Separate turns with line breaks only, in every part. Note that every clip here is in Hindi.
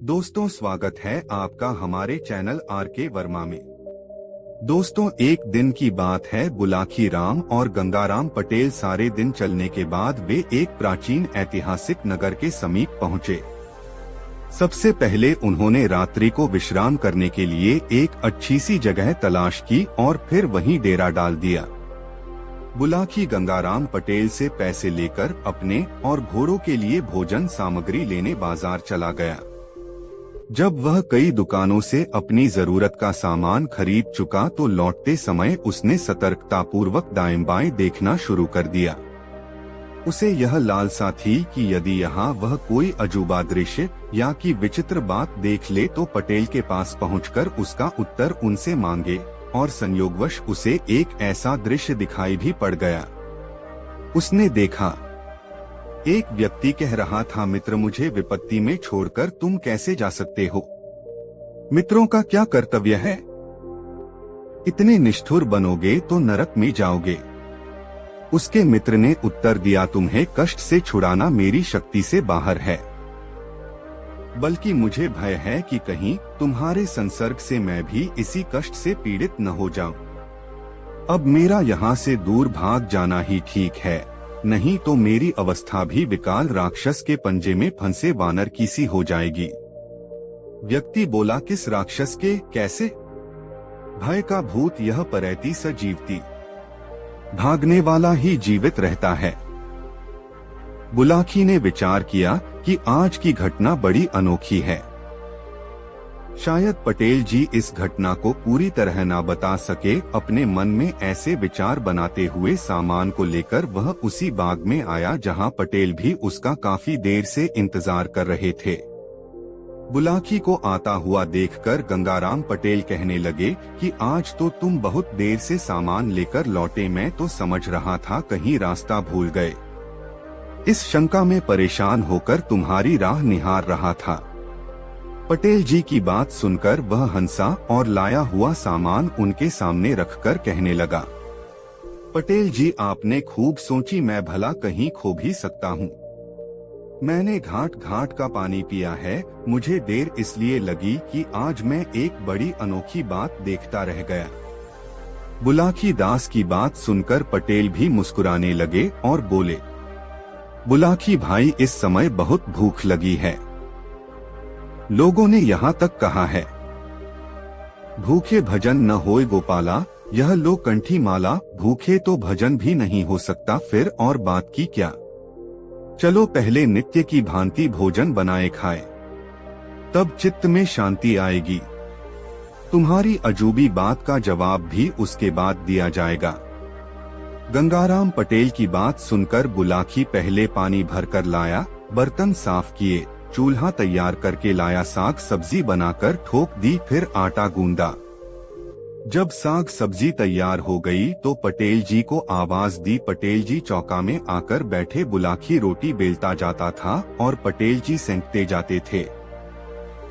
दोस्तों, स्वागत है आपका हमारे चैनल आर के वर्मा में। दोस्तों, एक दिन की बात है। बुलाकी राम और गंगाराम पटेल सारे दिन चलने के बाद वे एक प्राचीन ऐतिहासिक नगर के समीप पहुंचे। सबसे पहले उन्होंने रात्रि को विश्राम करने के लिए एक अच्छी सी जगह तलाश की और फिर वहीं डेरा डाल दिया। बुलाकी गंगाराम पटेल से पैसे लेकर अपने और घोड़ों के लिए भोजन सामग्री लेने बाजार चला गया। जब वह कई दुकानों से अपनी जरूरत का सामान खरीद चुका तो लौटते समय उसने सतर्कतापूर्वक दाएं बाएं देखना शुरू कर दिया। उसे यह लालसा थी कि यदि यहाँ वह कोई अजूबा दृश्य या कि विचित्र बात देख ले तो पटेल के पास पहुंचकर उसका उत्तर उनसे मांगे, और संयोगवश उसे एक ऐसा दृश्य दिखाई भी पड़ गया। उसने देखा, एक व्यक्ति कह रहा था, मित्र, मुझे विपत्ति में छोड़कर तुम कैसे जा सकते हो? मित्रों का क्या कर्तव्य है? इतने निष्ठुर बनोगे तो नरक में जाओगे। उसके मित्र ने उत्तर दिया, तुम्हें कष्ट से छुड़ाना मेरी शक्ति से बाहर है, बल्कि मुझे भय है कि कहीं तुम्हारे संसर्ग से मैं भी इसी कष्ट से पीड़ित न हो जाऊं। अब मेरा यहाँ से दूर भाग जाना ही ठीक है, नहीं तो मेरी अवस्था भी विकाल राक्षस के पंजे में फंसे वानर की सी हो जाएगी। व्यक्ति बोला, किस राक्षस के? कैसे? भय का भूत यह परैती सजीवती, भागने वाला ही जीवित रहता है। बुलाकी ने विचार किया कि आज की घटना बड़ी अनोखी है। शायद पटेल जी इस घटना को पूरी तरह ना बता सके। अपने मन में ऐसे विचार बनाते हुए सामान को लेकर वह उसी बाग में आया जहां पटेल भी उसका काफी देर से इंतजार कर रहे थे। बुलाकी को आता हुआ देखकर गंगाराम पटेल कहने लगे कि आज तो तुम बहुत देर से सामान लेकर लौटे, मैं तो समझ रहा था कहीं रास्ता भूल गए। इस शंका में परेशान होकर तुम्हारी राह निहार रहा था। पटेल जी की बात सुनकर वह हंसा और लाया हुआ सामान उनके सामने रखकर कहने लगा, पटेल जी, आपने खूब सोची, मैं भला कहीं खो भी सकता हूँ। मैंने घाट घाट का पानी पिया है। मुझे देर इसलिए लगी कि आज मैं एक बड़ी अनोखी बात देखता रह गया। बुलाकी दास की बात सुनकर पटेल भी मुस्कुराने लगे और बोले, बुलाकी भाई, इस समय बहुत भूख लगी है। लोगों ने यहाँ तक कहा है, भूखे भजन न होए गोपाला, यह लो कंठी माला, भूखे तो भजन भी नहीं हो सकता, फिर और बात की क्या? चलो पहले नित्य की भांति भोजन बनाए खाए, तब चित्त में शांति आएगी। तुम्हारी अजूबी बात का जवाब भी उसके बाद दिया जाएगा। गंगाराम पटेल की बात सुनकर बुलाकी पहले पानी भरकर लाया, बर्तन साफ किए, चूल्हा तैयार करके लाया, साग सब्जी बनाकर ठोक दी, फिर आटा गूंदा। जब साग सब्जी तैयार हो गई तो पटेल जी को आवाज दी। पटेल जी चौका में आकर बैठे। बुलाकी रोटी बेलता जाता था और पटेल जी सेंकते जाते थे।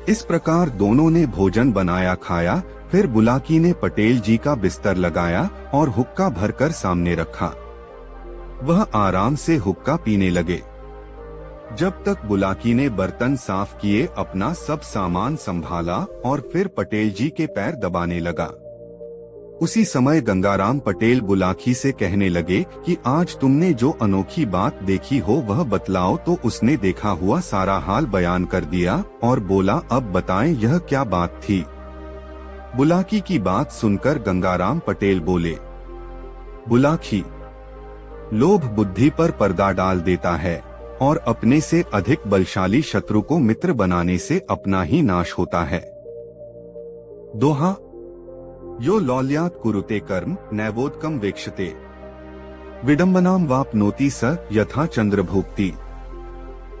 इस प्रकार दोनों ने भोजन बनाया खाया। फिर बुलाकी ने पटेल जी का बिस्तर लगाया और हुक्का भरकर सामने रखा। वह आराम से हुक्का पीने लगे। जब तक बुलाकी ने बर्तन साफ किए, अपना सब सामान संभाला और फिर पटेल जी के पैर दबाने लगा। उसी समय गंगाराम पटेल बुलाकी से कहने लगे कि आज तुमने जो अनोखी बात देखी हो वह बतलाओ। तो उसने देखा हुआ सारा हाल बयान कर दिया और बोला, अब बताएं यह क्या बात थी? बुलाकी की बात सुनकर गंगाराम पटेल बोले, बुलाकी, लोभ बुद्धि पर पर्दा डाल देता है और अपने से अधिक बलशाली शत्रु को मित्र बनाने से अपना ही नाश होता है। दोहा, यो लौल्यात् कुरुते कर्म नैवोदकम वेक्षते, विडंबनाम वाप्नोति स यथा चंद्रभोक्ति।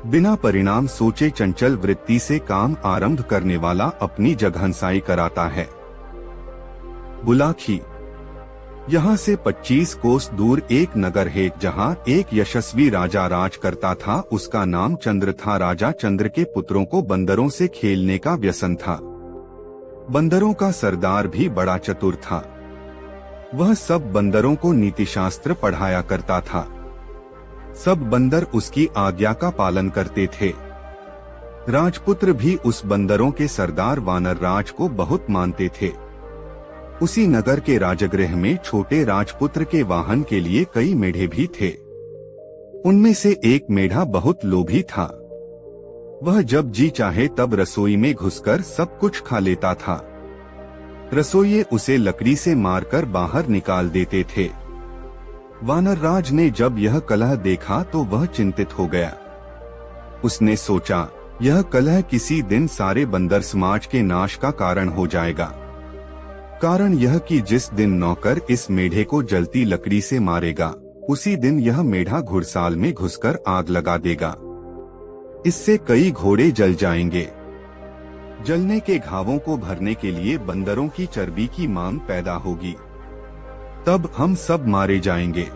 बिना परिणाम सोचे चंचल वृत्ति से काम आरंभ करने वाला अपनी जघनसाई कराता है। बुलाकी, यहाँ से 25 कोस दूर एक नगर है जहाँ एक यशस्वी राजा राज करता था। उसका नाम चंद्र था। राजा चंद्र के पुत्रों को बंदरों से खेलने का व्यसन था। बंदरों का सरदार भी बड़ा चतुर था। वह सब बंदरों को नीतिशास्त्र पढ़ाया करता था। सब बंदर उसकी आज्ञा का पालन करते थे। राजपुत्र भी उस बंदरों के सरदार वानर राज को बहुत मानते थे। उसी नगर के राजगृह में छोटे राजपुत्र के वाहन के लिए कई मेढ़े भी थे। उनमें से एक मेढ़ा बहुत लोभी था। वह जब जी चाहे तब रसोई में घुसकर सब कुछ खा लेता था। रसोइये उसे लकड़ी से मारकर बाहर निकाल देते थे। वानर राज ने जब यह कलह देखा तो वह चिंतित हो गया। उसने सोचा, यह कलह किसी दिन सारे बंदर समाज के नाश का कारण हो जाएगा। कारण यह कि जिस दिन नौकर इस मेढ़े को जलती लकड़ी से मारेगा, उसी दिन यह मेढ़ा घुड़साल में घुसकर आग लगा देगा। इससे कई घोड़े जल जाएंगे। जलने के घावों को भरने के लिए बंदरों की चर्बी की मांग पैदा होगी। तब हम सब मारे जाएंगे।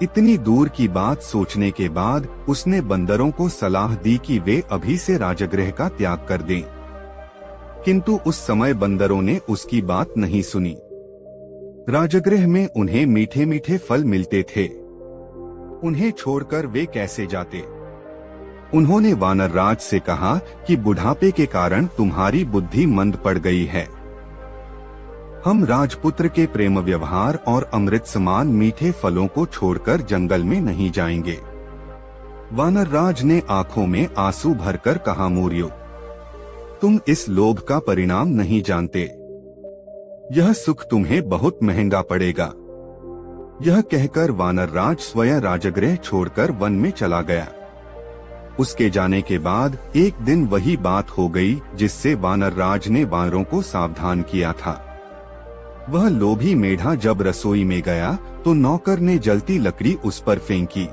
इतनी दूर की बात सोचने के बाद उसने बंदरों को सलाह दी कि वे अभी से राजगृह का त्याग कर दें। किंतु उस समय बंदरों ने उसकी बात नहीं सुनी। राजगृह में उन्हें मीठे मीठे फल मिलते थे। उन्हें छोड़कर वे कैसे जाते? उन्होंने वानर राज से कहा कि बुढ़ापे के कारण तुम्हारी बुद्धि मंद पड़ गई है। हम राजपुत्र के प्रेम व्यवहार और अमृत समान मीठे फलों को छोड़कर जंगल में नहीं जाएंगे। वानर राज ने आंखों में आंसू भरकर कहा, मूर्खों, तुम इस लोभ का परिणाम नहीं जानते। यह सुख तुम्हें बहुत महंगा पड़ेगा। यह कहकर वानर राज स्वयं राजगृह छोड़कर वन में चला गया। उसके जाने के बाद एक दिन वही बात हो गई जिससे वानर राज ने वानरों को सावधान किया था। वह लोभी मेढ़ा जब रसोई में गया तो नौकर ने जलती लकड़ी उस पर फेंकी।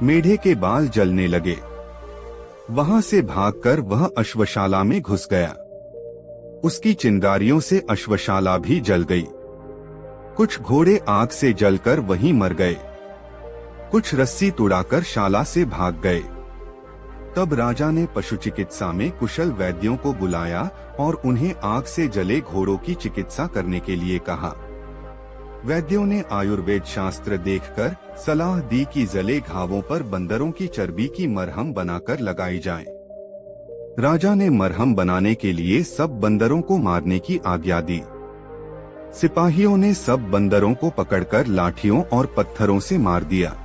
मेढ़े के बाल जलने लगे। वहां से भागकर वह अश्वशाला में घुस गया। उसकी चिंगारियों से अश्वशाला भी जल गई। कुछ घोड़े आग से जलकर वहीं मर गए। कुछ रस्सी तुड़ाकर शाला से भाग गए। तब राजा ने पशु चिकित्सा में कुशल वैद्यों को बुलाया और उन्हें आग से जले घोड़ों की चिकित्सा करने के लिए कहा। वैद्यों ने आयुर्वेद शास्त्र देखकर सलाह दी कि जले घावों पर बंदरों की चर्बी की मरहम बनाकर लगाई जाए। राजा ने मरहम बनाने के लिए सब बंदरों को मारने की आज्ञा दी। सिपाहियों ने सब बंदरों को पकड़कर लाठियों और पत्थरों से मार दिया।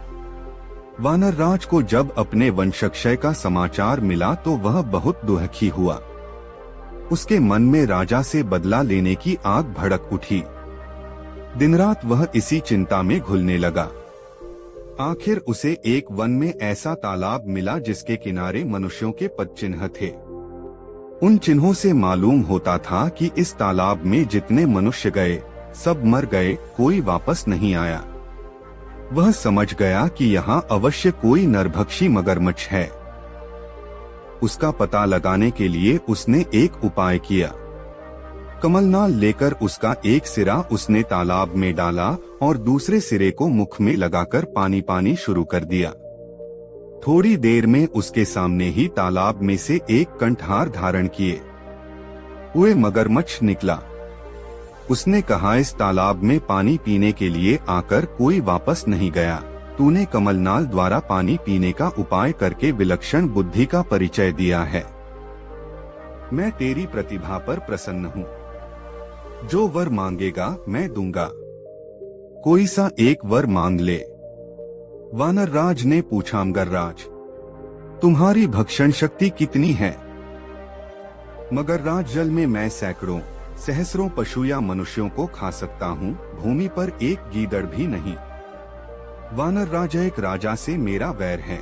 वानर राज को जब अपने वंशक्षय का समाचार मिला तो वह बहुत दुखी हुआ। उसके मन में राजा से बदला लेने की आग भड़क उठी। दिन रात वह इसी चिंता में घुलने लगा। आखिर उसे एक वन में ऐसा तालाब मिला जिसके किनारे मनुष्यों के पदचिन्ह थे। उन चिन्हों से मालूम होता था कि इस तालाब में जितने मनुष्य गए सब मर गए, कोई वापस नहीं आया। वह समझ गया कि यहाँ अवश्य कोई नरभक्षी मगरमच्छ है। उसका पता लगाने के लिए उसने एक उपाय किया। कमलनाल लेकर उसका एक सिरा उसने तालाब में डाला और दूसरे सिरे को मुख में लगाकर पानी पानी शुरू कर दिया। थोड़ी देर में उसके सामने ही तालाब में से एक कंठहार धारण किए हुए मगरमच्छ निकला। उसने कहा, इस तालाब में पानी पीने के लिए आकर कोई वापस नहीं गया। तूने कमलनाल द्वारा पानी पीने का उपाय करके विलक्षण बुद्धि का परिचय दिया है। मैं तेरी प्रतिभा पर प्रसन्न हूँ। जो वर मांगेगा मैं दूंगा। कोई सा एक वर मांग ले। वानर राज ने पूछा, मगरराज, तुम्हारी भक्षण शक्ति कितनी है? मगरराज, जल में मैं सैकड़ों सहस्रों पशु या मनुष्यों को खा सकता हूँ, भूमि पर एक गीदड़ भी नहीं। वानर राजा, एक राजा से मेरा वैर है।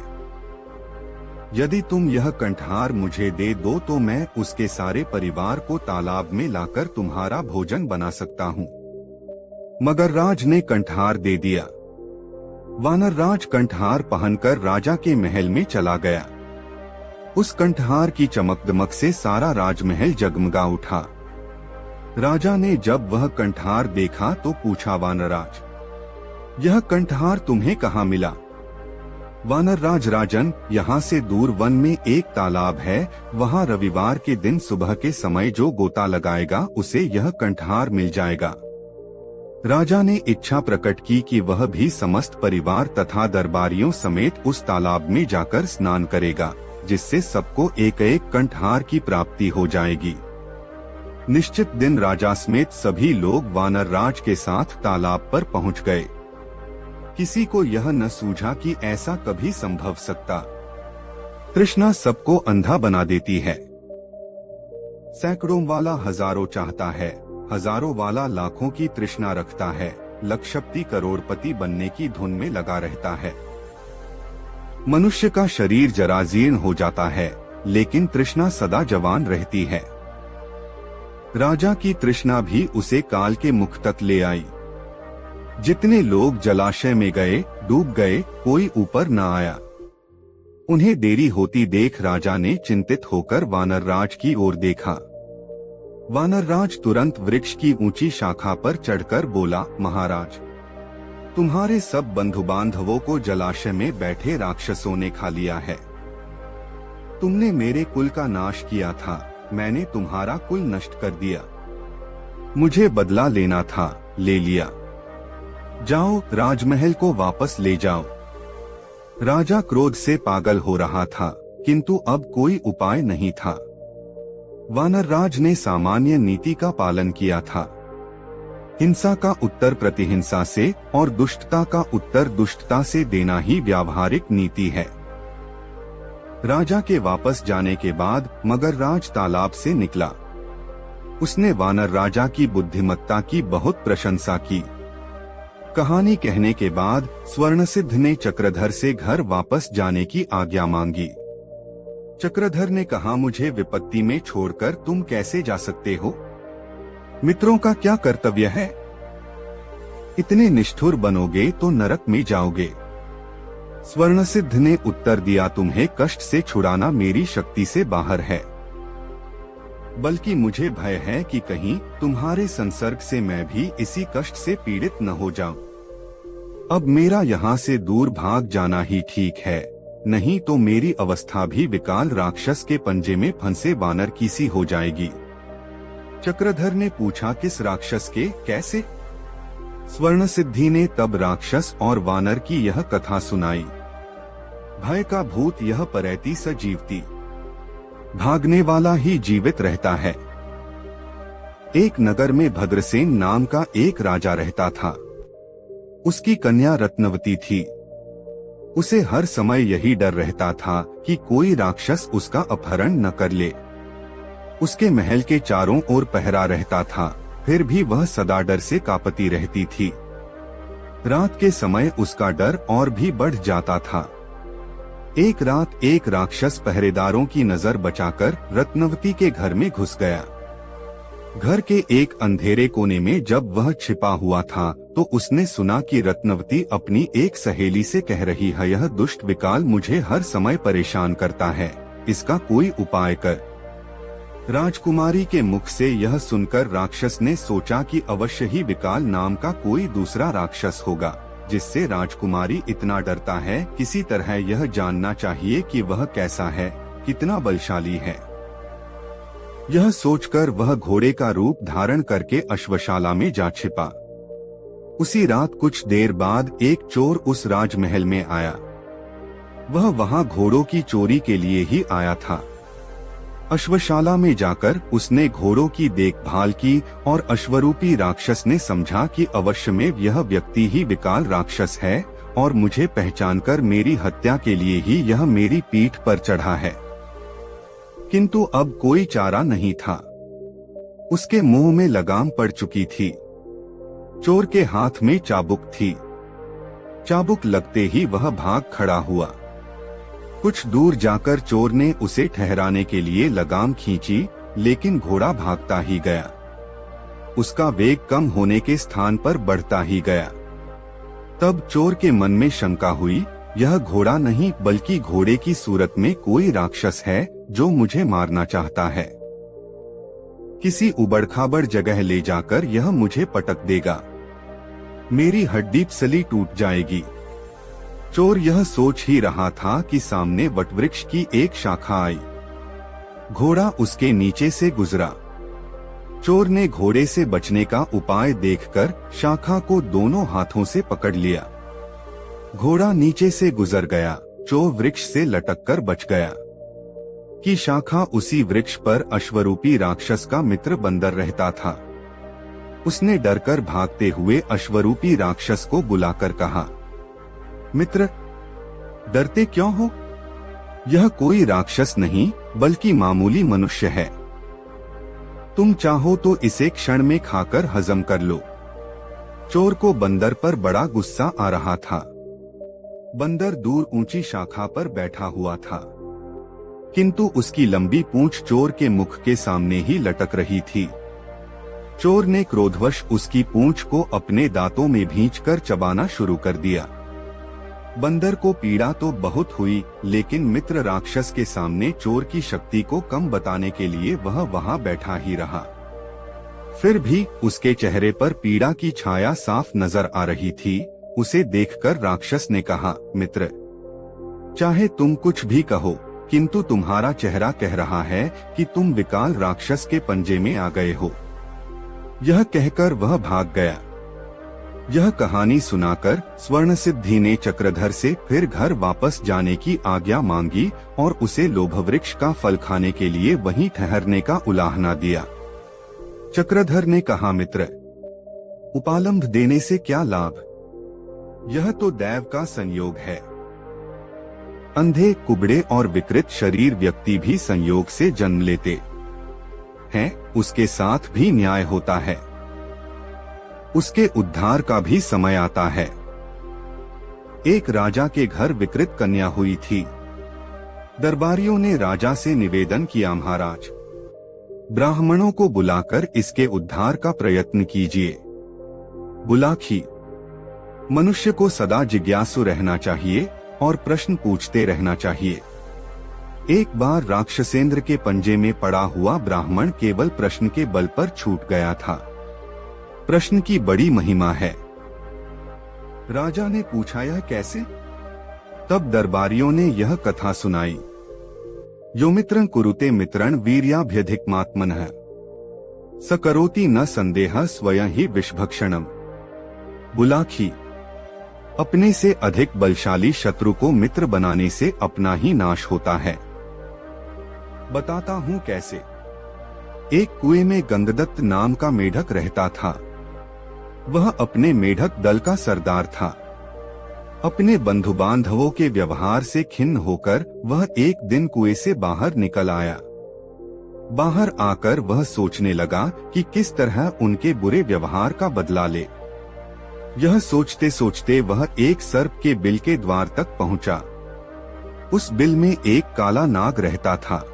यदि तुम यह कंठहार मुझे दे दो तो मैं उसके सारे परिवार को तालाब में लाकर तुम्हारा भोजन बना सकता हूँ। मगरराज ने कंठहार दे दिया। वानर राज कंठहार पहनकर राजा के महल में चला गया। उस कंठहार की चमक दमक से सारा राजमहल जगमगा उठा। राजा ने जब वह कंठहार देखा तो पूछा, वानरराज, यह कंठहार तुम्हें कहाँ मिला? वानरराज, राजन, यहाँ से दूर वन में एक तालाब है, वहाँ रविवार के दिन सुबह के समय जो गोता लगाएगा उसे यह कंठहार मिल जाएगा। राजा ने इच्छा प्रकट की कि वह भी समस्त परिवार तथा दरबारियों समेत उस तालाब में जाकर स्नान करेगा जिससे सबको एक एक कंठहार की प्राप्ति हो जाएगी। निश्चित दिन राजा समेत सभी लोग वानर राज के साथ तालाब पर पहुंच गए। किसी को यह न सूझा कि ऐसा कभी संभव सकता। तृष्णा सबको अंधा बना देती है। सैकड़ों वाला हजारों चाहता है, हजारों वाला लाखों की तृष्णा रखता है, लक्षपति करोड़पति बनने की धुन में लगा रहता है। मनुष्य का शरीर जरा जीर्ण हो जाता है, लेकिन तृष्णा सदा जवान रहती है। राजा की तृष्णा भी उसे काल के मुख तक ले आई। जितने लोग जलाशय में गए, डूब गए, कोई ऊपर न आया। उन्हें देरी होती देख राजा ने चिंतित होकर वानर राज की ओर देखा। वानर राज तुरंत वृक्ष की ऊंची शाखा पर चढ़कर बोला, महाराज, तुम्हारे सब बंधु बांधवों को जलाशय में बैठे राक्षसों ने खा लिया है। तुमने मेरे कुल का नाश किया था, मैंने तुम्हारा कुल नष्ट कर दिया। मुझे बदला लेना था, ले लिया। जाओ, राजमहल को वापस ले जाओ। राजा क्रोध से पागल हो रहा था, किंतु अब कोई उपाय नहीं था। वानर राज ने सामान्य नीति का पालन किया था। हिंसा का उत्तर प्रतिहिंसा से और दुष्टता का उत्तर दुष्टता से देना ही व्यावहारिक नीति है। राजा के वापस जाने के बाद मगर राज तालाब से निकला। उसने वानर राजा की बुद्धिमत्ता की बहुत प्रशंसा की। कहानी कहने के बाद स्वर्णसिद्ध ने चक्रधर से घर वापस जाने की आज्ञा मांगी। चक्रधर ने कहा, मुझे विपत्ति में छोड़कर तुम कैसे जा सकते हो? मित्रों का क्या कर्तव्य है? इतने निष्ठुर बनोगे तो नरक में जाओगे। स्वर्णसिद्ध ने उत्तर दिया, तुम्हें कष्ट से छुड़ाना मेरी शक्ति से बाहर है, बल्कि मुझे भय है कि कहीं तुम्हारे संसर्ग से मैं भी इसी कष्ट से पीड़ित न हो जाऊं। अब मेरा यहाँ से दूर भाग जाना ही ठीक है, नहीं तो मेरी अवस्था भी विकाल राक्षस के पंजे में फंसे वानर की सी हो जाएगी। चक्रधर ने पूछा, किस राक्षस के, कैसे? स्वर्णसिद्धि ने तब राक्षस और वानर की यह कथा सुनाई। भय का भूत यह परैती सजीवती, भागने वाला ही जीवित रहता है। एक नगर में भद्रसेन नाम का एक राजा रहता था। उसकी कन्या रत्नवती थी। उसे हर समय यही डर रहता था कि कोई राक्षस उसका अपहरण न कर ले। उसके महल के चारों ओर पहरा रहता था, फिर भी वह सदा डर से कांपती रहती थी। रात के समय उसका डर और भी बढ़ जाता था। एक रात एक राक्षस पहरेदारों की नजर बचाकर रत्नवती के घर में घुस गया। घर के एक अंधेरे कोने में जब वह छिपा हुआ था तो उसने सुना कि रत्नवती अपनी एक सहेली से कह रही है, यह दुष्ट विकाल मुझे हर समय परेशान करता है, इसका कोई उपाय कर। राजकुमारी के मुख से यह सुनकर राक्षस ने सोचा कि अवश्य ही विकाल नाम का कोई दूसरा राक्षस होगा जिससे राजकुमारी इतना डरता है। किसी तरह यह जानना चाहिए कि वह कैसा है, कितना बलशाली है। यह सोचकर वह घोड़े का रूप धारण करके अश्वशाला में जा छिपा। उसी रात कुछ देर बाद एक चोर उस राजमहल में आया। वह वहां घोड़ों की चोरी के लिए ही आया था। अश्वशाला में जाकर उसने घोड़ों की देखभाल की और अश्वरूपी राक्षस ने समझा कि अवश्य में यह व्यक्ति ही विकाल राक्षस है और मुझे पहचानकर मेरी हत्या के लिए ही यह मेरी पीठ पर चढ़ा है। किंतु अब कोई चारा नहीं था। उसके मुंह में लगाम पड़ चुकी थी। चोर के हाथ में चाबुक थी। चाबुक लगते ही वह भाग खड़ा हुआ। कुछ दूर जाकर चोर ने उसे ठहराने के लिए लगाम खींची, लेकिन घोड़ा भागता ही गया। उसका वेग कम होने के स्थान पर बढ़ता ही गया। तब चोर के मन में शंका हुई, यह घोड़ा नहीं बल्कि घोड़े की सूरत में कोई राक्षस है जो मुझे मारना चाहता है। किसी उबड़खाबड़ जगह ले जाकर यह मुझे पटक देगा, मेरी हड्डी पसली टूट जाएगी। चोर यह सोच ही रहा था कि सामने वटवृक्ष की एक शाखा आई। घोड़ा उसके नीचे से गुजरा। चोर ने घोड़े से बचने का उपाय देखकर शाखा को दोनों हाथों से पकड़ लिया। घोड़ा नीचे से गुजर गया, चोर वृक्ष से लटककर बच गया। की शाखा उसी वृक्ष पर अश्वरूपी राक्षस का मित्र बंदर रहता था। उसने डरकर भागते हुए अश्वरूपी राक्षस को बुलाकर कहा, मित्र, डरते क्यों हो? यह कोई राक्षस नहीं बल्कि मामूली मनुष्य है। तुम चाहो तो इसे क्षण में खाकर हजम कर लो। चोर को बंदर पर बड़ा गुस्सा आ रहा था। बंदर दूर ऊंची शाखा पर बैठा हुआ था, किंतु उसकी लंबी पूंछ चोर के मुख के सामने ही लटक रही थी। चोर ने क्रोधवश उसकी पूंछ को अपने दांतों में भींचकर चबाना शुरू कर दिया। बंदर को पीड़ा तो बहुत हुई, लेकिन मित्र राक्षस के सामने चोर की शक्ति को कम बताने के लिए वह वहां बैठा ही रहा। फिर भी उसके चेहरे पर पीड़ा की छाया साफ नजर आ रही थी। उसे देखकर राक्षस ने कहा, मित्र, चाहे तुम कुछ भी कहो, किंतु तुम्हारा चेहरा कह रहा है कि तुम विकाल राक्षस के पंजे में आ गए हो। यह कहकर वह भाग गया। यह कहानी सुनाकर स्वर्ण सिद्धि ने चक्रधर से फिर घर वापस जाने की आज्ञा मांगी और उसे लोभवृक्ष का फल खाने के लिए वहीं ठहरने का उलाहना दिया। चक्रधर ने कहा, मित्र, उपालंभ देने से क्या लाभ? यह तो दैव का संयोग है। अंधे, कुबड़े और विकृत शरीर व्यक्ति भी संयोग से जन्म लेते हैं, उसके साथ भी न्याय होता है। उसके उद्धार का भी समय आता है। एक राजा के घर विकृत कन्या हुई थी। दरबारियों ने राजा से निवेदन किया, महाराज, ब्राह्मणों को बुलाकर इसके उद्धार का प्रयत्न कीजिए। बुलाखी, मनुष्य को सदा जिज्ञासु रहना चाहिए और प्रश्न पूछते रहना चाहिए। एक बार राक्षसेंद्र के पंजे में पड़ा हुआ ब्राह्मण केवल प्रश्न के बल पर छूट गया था। प्रश्न की बड़ी महिमा है। राजा ने पूछा, यह कैसे? तब दरबारियों ने यह कथा सुनाई। यो मित्रं कुरुते मित्रं वीर्याभ्यधिकमात्मनः स करोति न संदेह स्वयं ही विषभक्षणम्। बुलाखी, अपने से अधिक बलशाली शत्रु को मित्र बनाने से अपना ही नाश होता है। बताता हूँ कैसे। एक कुएं में गंगदत्त नाम का मेढक रहता था। वह अपने मेढक दल का सरदार था। अपने बंधु बांधवों के व्यवहार से खिन्न होकर वह एक दिन कुएं से बाहर निकल आया। बाहर आकर वह सोचने लगा कि किस तरह उनके बुरे व्यवहार का बदला ले। यह सोचते सोचते वह एक सर्प के बिल के द्वार तक पहुंचा। उस बिल में एक काला नाग रहता था।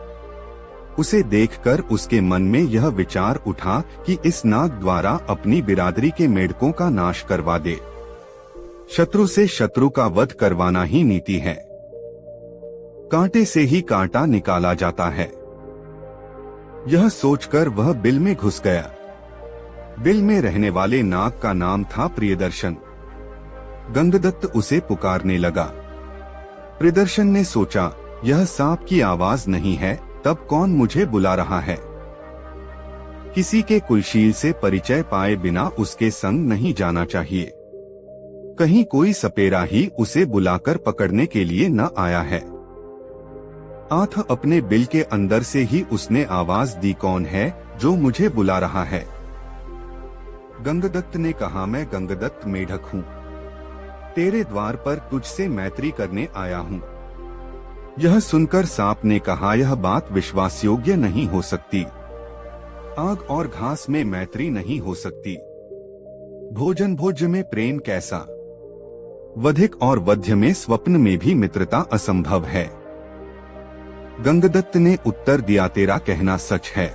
उसे देखकर उसके मन में यह विचार उठा कि इस नाग द्वारा अपनी बिरादरी के मेढकों का नाश करवा दे। शत्रु से शत्रु का वध करवाना ही नीति है। कांटे से ही कांटा निकाला जाता है। यह सोचकर वह बिल में घुस गया। बिल में रहने वाले नाग का नाम था प्रियदर्शन। गंगदत्त उसे पुकारने लगा। प्रियदर्शन ने सोचा, यह सांप की आवाज नहीं है, तब कौन मुझे बुला रहा है? किसी के कुलशील से परिचय पाए बिना उसके संग नहीं जाना चाहिए। कहीं कोई सपेरा ही उसे बुलाकर पकड़ने के लिए न आया है। आठ अपने बिल के अंदर से ही उसने आवाज दी, कौन है जो मुझे बुला रहा है? गंगदत्त ने कहा, मैं गंगदत्त मेढक हूँ। तेरे द्वार पर तुझसे मैत्री करने आया हूँ। यह सुनकर सांप ने कहा, यह बात विश्वास योग्य नहीं हो सकती। आग और घास में मैत्री नहीं हो सकती। भोजन भोज्य में प्रेम कैसा? वधिक और वध्य में स्वप्न में भी मित्रता असंभव है। गंगदत्त ने उत्तर दिया, तेरा कहना सच है।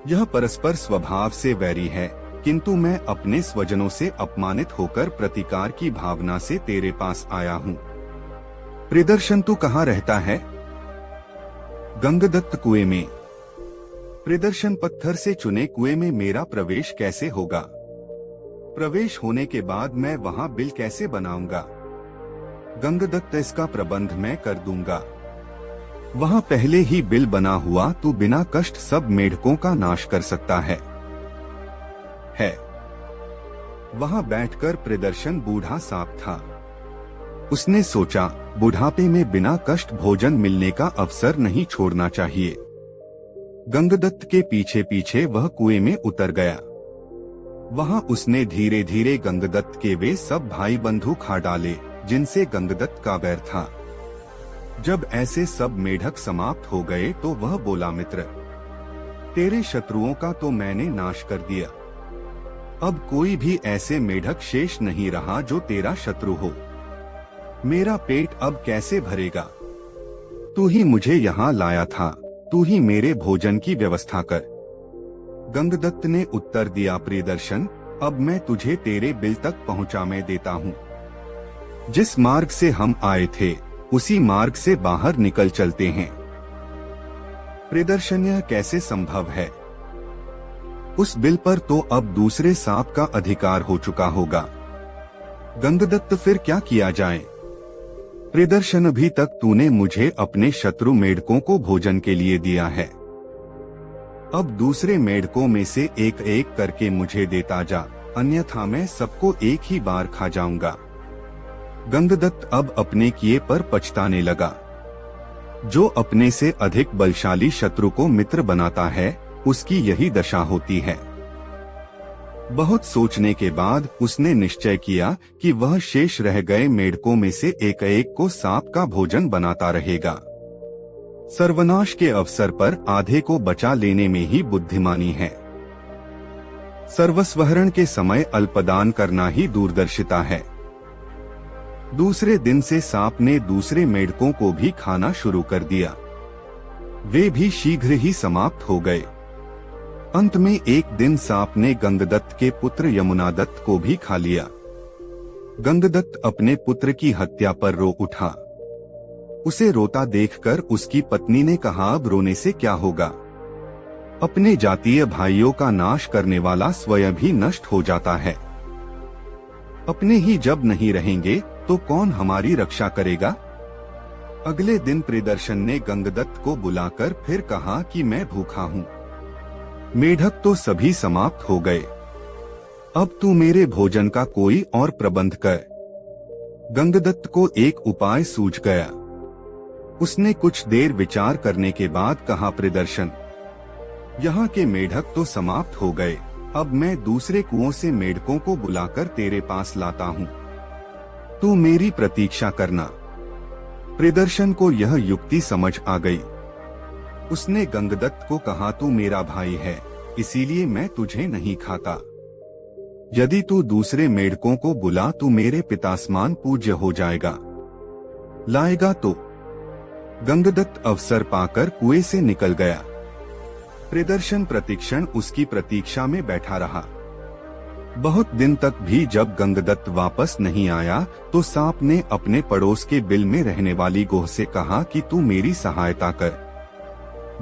यह परस्पर स्वभाव से वैरी है, किंतु मैं अपने स्वजनों से अपमानित होकर प्रतिकार की भावना से तेरे पास आया हूँ। प्रियदर्शन तू कहाँ रहता है? गंगदत्त, कुएं में। प्रियदर्शन, पत्थर से चुने कुएं में मेरा प्रवेश कैसे होगा? प्रवेश होने के बाद मैं वहां बिल कैसे बनाऊंगा? गंगदत्त, इसका प्रबंध मैं कर दूंगा। वहां पहले ही बिल बना हुआ, तू बिना कष्ट सब मेढकों का नाश कर सकता है। वहां बैठकर प्रियदर्शन बूढ़ा सांप था। उसने सोचा, बुढ़ापे में बिना कष्ट भोजन मिलने का अवसर नहीं छोड़ना चाहिए। गंगदत्त के पीछे पीछे वह कुएं में उतर गया। वहां उसने धीरे धीरे गंगदत्त के वे सब भाई बंधु खा डाले जिनसे गंगदत्त का बैर था। जब ऐसे सब मेढक समाप्त हो गए तो वह बोला, मित्र, तेरे शत्रुओं का तो मैंने नाश कर दिया। अब कोई भी ऐसे मेढक शेष नहीं रहा जो तेरा शत्रु हो। मेरा पेट अब कैसे भरेगा? तू ही मुझे यहाँ लाया था, तू ही मेरे भोजन की व्यवस्था कर। गंगदत्त ने उत्तर दिया, प्रियदर्शन, अब मैं तुझे तेरे बिल तक पहुँचा मैं देता हूँ। जिस मार्ग से हम आए थे उसी मार्ग से बाहर निकल चलते हैं। प्रियदर्शन, यह कैसे संभव है? उस बिल पर तो अब दूसरे सांप का अधिकार हो चुका होगा। गंगदत्त, फिर क्या किया जाए? प्रियदर्शन, अभी तक तूने मुझे अपने शत्रु मेढकों को भोजन के लिए दिया है। अब दूसरे मेढकों में से एक एक करके मुझे देता जा, अन्यथा मैं सबको एक ही बार खा जाऊंगा। गंगदत्त अब अपने किए पर पछताने लगा। जो अपने से अधिक बलशाली शत्रु को मित्र बनाता है उसकी यही दशा होती है। बहुत सोचने के बाद उसने निश्चय किया कि वह शेष रह गए मेढकों में से एक एक को सांप का भोजन बनाता रहेगा। सर्वनाश के अवसर पर आधे को बचा लेने में ही बुद्धिमानी है। सर्वस्वहरण के समय अल्पदान करना ही दूरदर्शिता है। दूसरे दिन से सांप ने दूसरे मेढकों को भी खाना शुरू कर दिया। वे भी शीघ्र ही समाप्त हो गए। अंत में एक दिन सांप ने गंगदत्त के पुत्र यमुनादत्त को भी खा लिया। गंगदत्त अपने पुत्र की हत्या पर रो उठा। उसे रोता देखकर उसकी पत्नी ने कहा, अब रोने से क्या होगा? अपने जातीय भाइयों का नाश करने वाला स्वयं भी नष्ट हो जाता है। अपने ही जब नहीं रहेंगे तो कौन हमारी रक्षा करेगा? अगले दिन प्रियदर्शन ने गंगदत्त को बुलाकर फिर कहा कि मैं भूखा हूँ। मेढक तो सभी समाप्त हो गए। अब तू मेरे भोजन का कोई और प्रबंध कर। गंगदत्त को एक उपाय सूझ गया। उसने कुछ देर विचार करने के बाद कहा, प्रियदर्शन, यहाँ के मेढक तो समाप्त हो गए। अब मैं दूसरे कुओं से मेढकों को बुलाकर तेरे पास लाता हूँ। तू मेरी प्रतीक्षा करना। प्रियदर्शन को यह युक्ति समझ आ गई। उसने गंगदत्त को कहा, तू मेरा भाई है, इसीलिए मैं तुझे नहीं खाता। यदि तू दूसरे मेढकों को बुला तू मेरे पितासमान पूज्य हो जाएगा। लाएगा तो? गंगदत्त अवसर पाकर कुएं से निकल गया। प्रियदर्शन प्रतिक्षण उसकी प्रतीक्षा में बैठा रहा। बहुत दिन तक भी जब गंगदत्त वापस नहीं आया तो सांप ने अपने पड़ोस के बिल में रहने वाली गोह से कहा कि तू मेरी सहायता कर।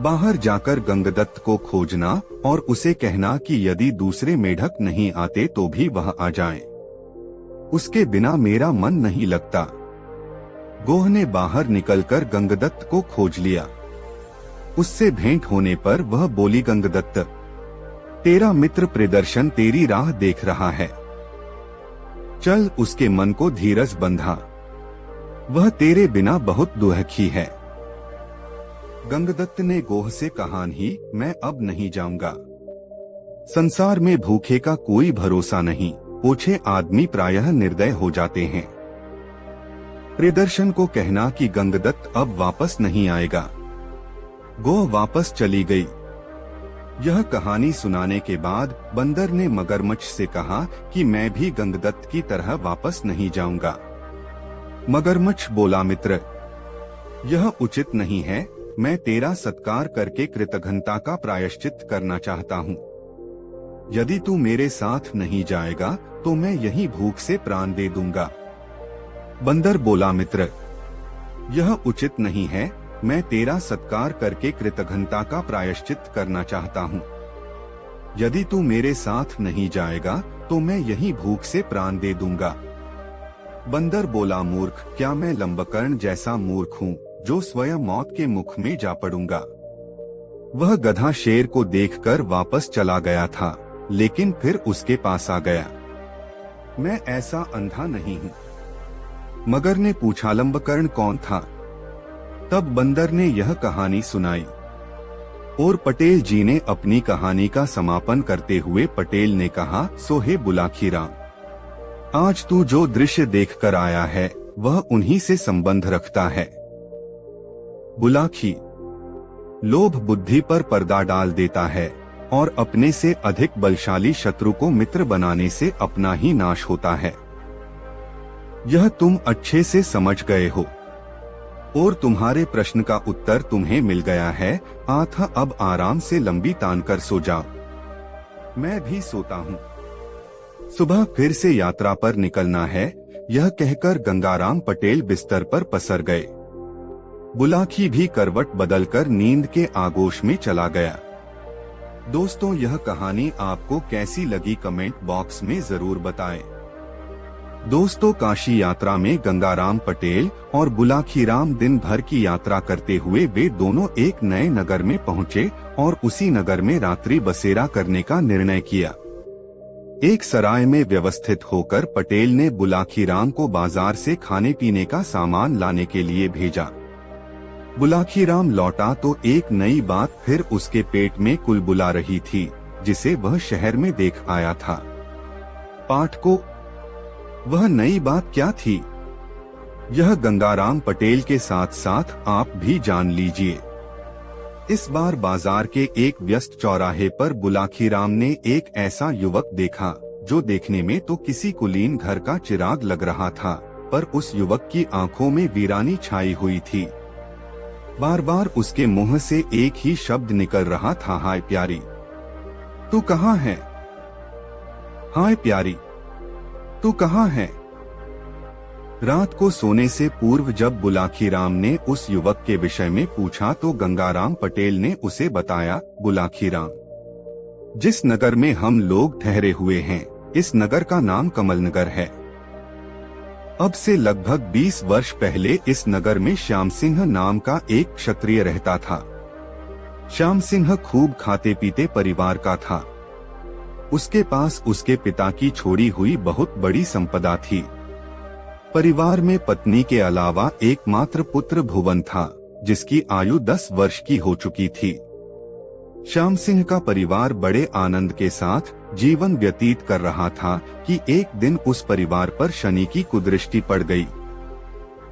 बाहर जाकर गंगदत्त को खोजना और उसे कहना कि यदि दूसरे मेढक नहीं आते तो भी वह आ जाएं। उसके बिना मेरा मन नहीं लगता। गोह ने बाहर निकलकर गंगदत्त को खोज लिया। उससे भेंट होने पर वह बोली, गंगदत्त, तेरा मित्र प्रियदर्शन तेरी राह देख रहा है। चल उसके मन को धीरज बंधा। वह तेरे बिना बहुत दुखी है। गंगदत्त ने गोह से कहा, नहीं, मैं अब नहीं जाऊंगा। संसार में भूखे का कोई भरोसा नहीं। ओछे आदमी प्रायः निर्दय हो जाते हैं। प्रियदर्शन को कहना कि गंगदत्त अब वापस नहीं आएगा। गोह वापस चली गई। यह कहानी सुनाने के बाद बंदर ने मगरमच्छ से कहा कि मैं भी गंगदत्त की तरह वापस नहीं जाऊंगा। मगरमच्छ बोला, मित्र, यह उचित नहीं है। मैं तेरा सत्कार करके कृतघ्नता का प्रायश्चित करना चाहता हूँ। यदि तू मेरे साथ नहीं जाएगा तो मैं यहीं भूख से प्राण दे दूंगा। बंदर बोला, मित्र, यह उचित नहीं है। मैं तेरा सत्कार करके कृतघ्नता का प्रायश्चित करना चाहता हूँ। यदि तू मेरे साथ नहीं जाएगा तो मैं यहीं भूख से प्राण दे दूंगा। बंदर बोला, मूर्ख, क्या मैं लंबकर्ण जैसा मूर्ख हूँ जो स्वयं मौत के मुख में जा पड़ूंगा? वह गधा शेर को देखकर वापस चला गया था, लेकिन फिर उसके पास आ गया। मैं ऐसा अंधा नहीं हूँ। मगर ने पूछा लंबकर्ण कौन था। तब बंदर ने यह कहानी सुनाई और पटेल जी ने अपनी कहानी का समापन करते हुए पटेल ने कहा, सो हे बुलाकी राम, आज तू जो दृश्य देखकर आया है वह उन्हीं से संबंध रखता है। बुलाकी, लोभ बुद्धि पर पर्दा डाल देता है और अपने से अधिक बलशाली शत्रु को मित्र बनाने से अपना ही नाश होता है। यह तुम अच्छे से समझ गए हो और तुम्हारे प्रश्न का उत्तर तुम्हें मिल गया है। आथा अब आराम से लंबी तान कर सो जाओ, मैं भी सोता हूँ। सुबह फिर से यात्रा पर निकलना है। यह कहकर गंगाराम पटेल बिस्तर पर पसर गए। बुलाकी भी करवट बदलकर नींद के आगोश में चला गया। दोस्तों, यह कहानी आपको कैसी लगी कमेंट बॉक्स में जरूर बताएं। दोस्तों, काशी यात्रा में गंगाराम पटेल और बुलाकी राम दिन भर की यात्रा करते हुए वे दोनों एक नए नगर में पहुंचे और उसी नगर में रात्रि बसेरा करने का निर्णय किया। एक सराय में व्यवस्थित होकर पटेल ने बुलाकी राम को बाजार से खाने पीने का सामान लाने के लिए भेजा। बुलाकी राम लौटा तो एक नई बात फिर उसके पेट में कुलबुला रही थी, जिसे वह शहर में देख आया था। पाठकों, वह नई बात क्या थी, यह गंगाराम पटेल के साथ साथ आप भी जान लीजिए। इस बार बाजार के एक व्यस्त चौराहे पर बुलाकी राम ने एक ऐसा युवक देखा जो देखने में तो किसी कुलीन घर का चिराग लग रहा था, पर उस युवक की आंखों में वीरानी छाई हुई थी। बार बार उसके मुंह से एक ही शब्द निकल रहा था, हाय प्यारी, तू कहाँ है? हाय प्यारी, तू कहाँ है? रात को सोने से पूर्व जब बुलाकी राम ने उस युवक के विषय में पूछा तो गंगाराम पटेल ने उसे बताया, बुलाकी राम, जिस नगर में हम लोग ठहरे हुए हैं, इस नगर का नाम कमलनगर है। अब से लगभग 20 वर्ष पहले इस नगर में श्याम सिंह नाम का एक क्षत्रिय रहता था। श्याम सिंह खूब खाते पीते परिवार का था। उसके पास उसके पिता की छोड़ी हुई बहुत बड़ी संपदा थी। परिवार में पत्नी के अलावा एकमात्र पुत्र भुवन था, जिसकी आयु 10 वर्ष की हो चुकी थी। श्याम सिंह का परिवार बड़े आनंद के साथ जीवन व्यतीत कर रहा था कि एक दिन उस परिवार पर शनि की कुदृष्टि पड़ गई।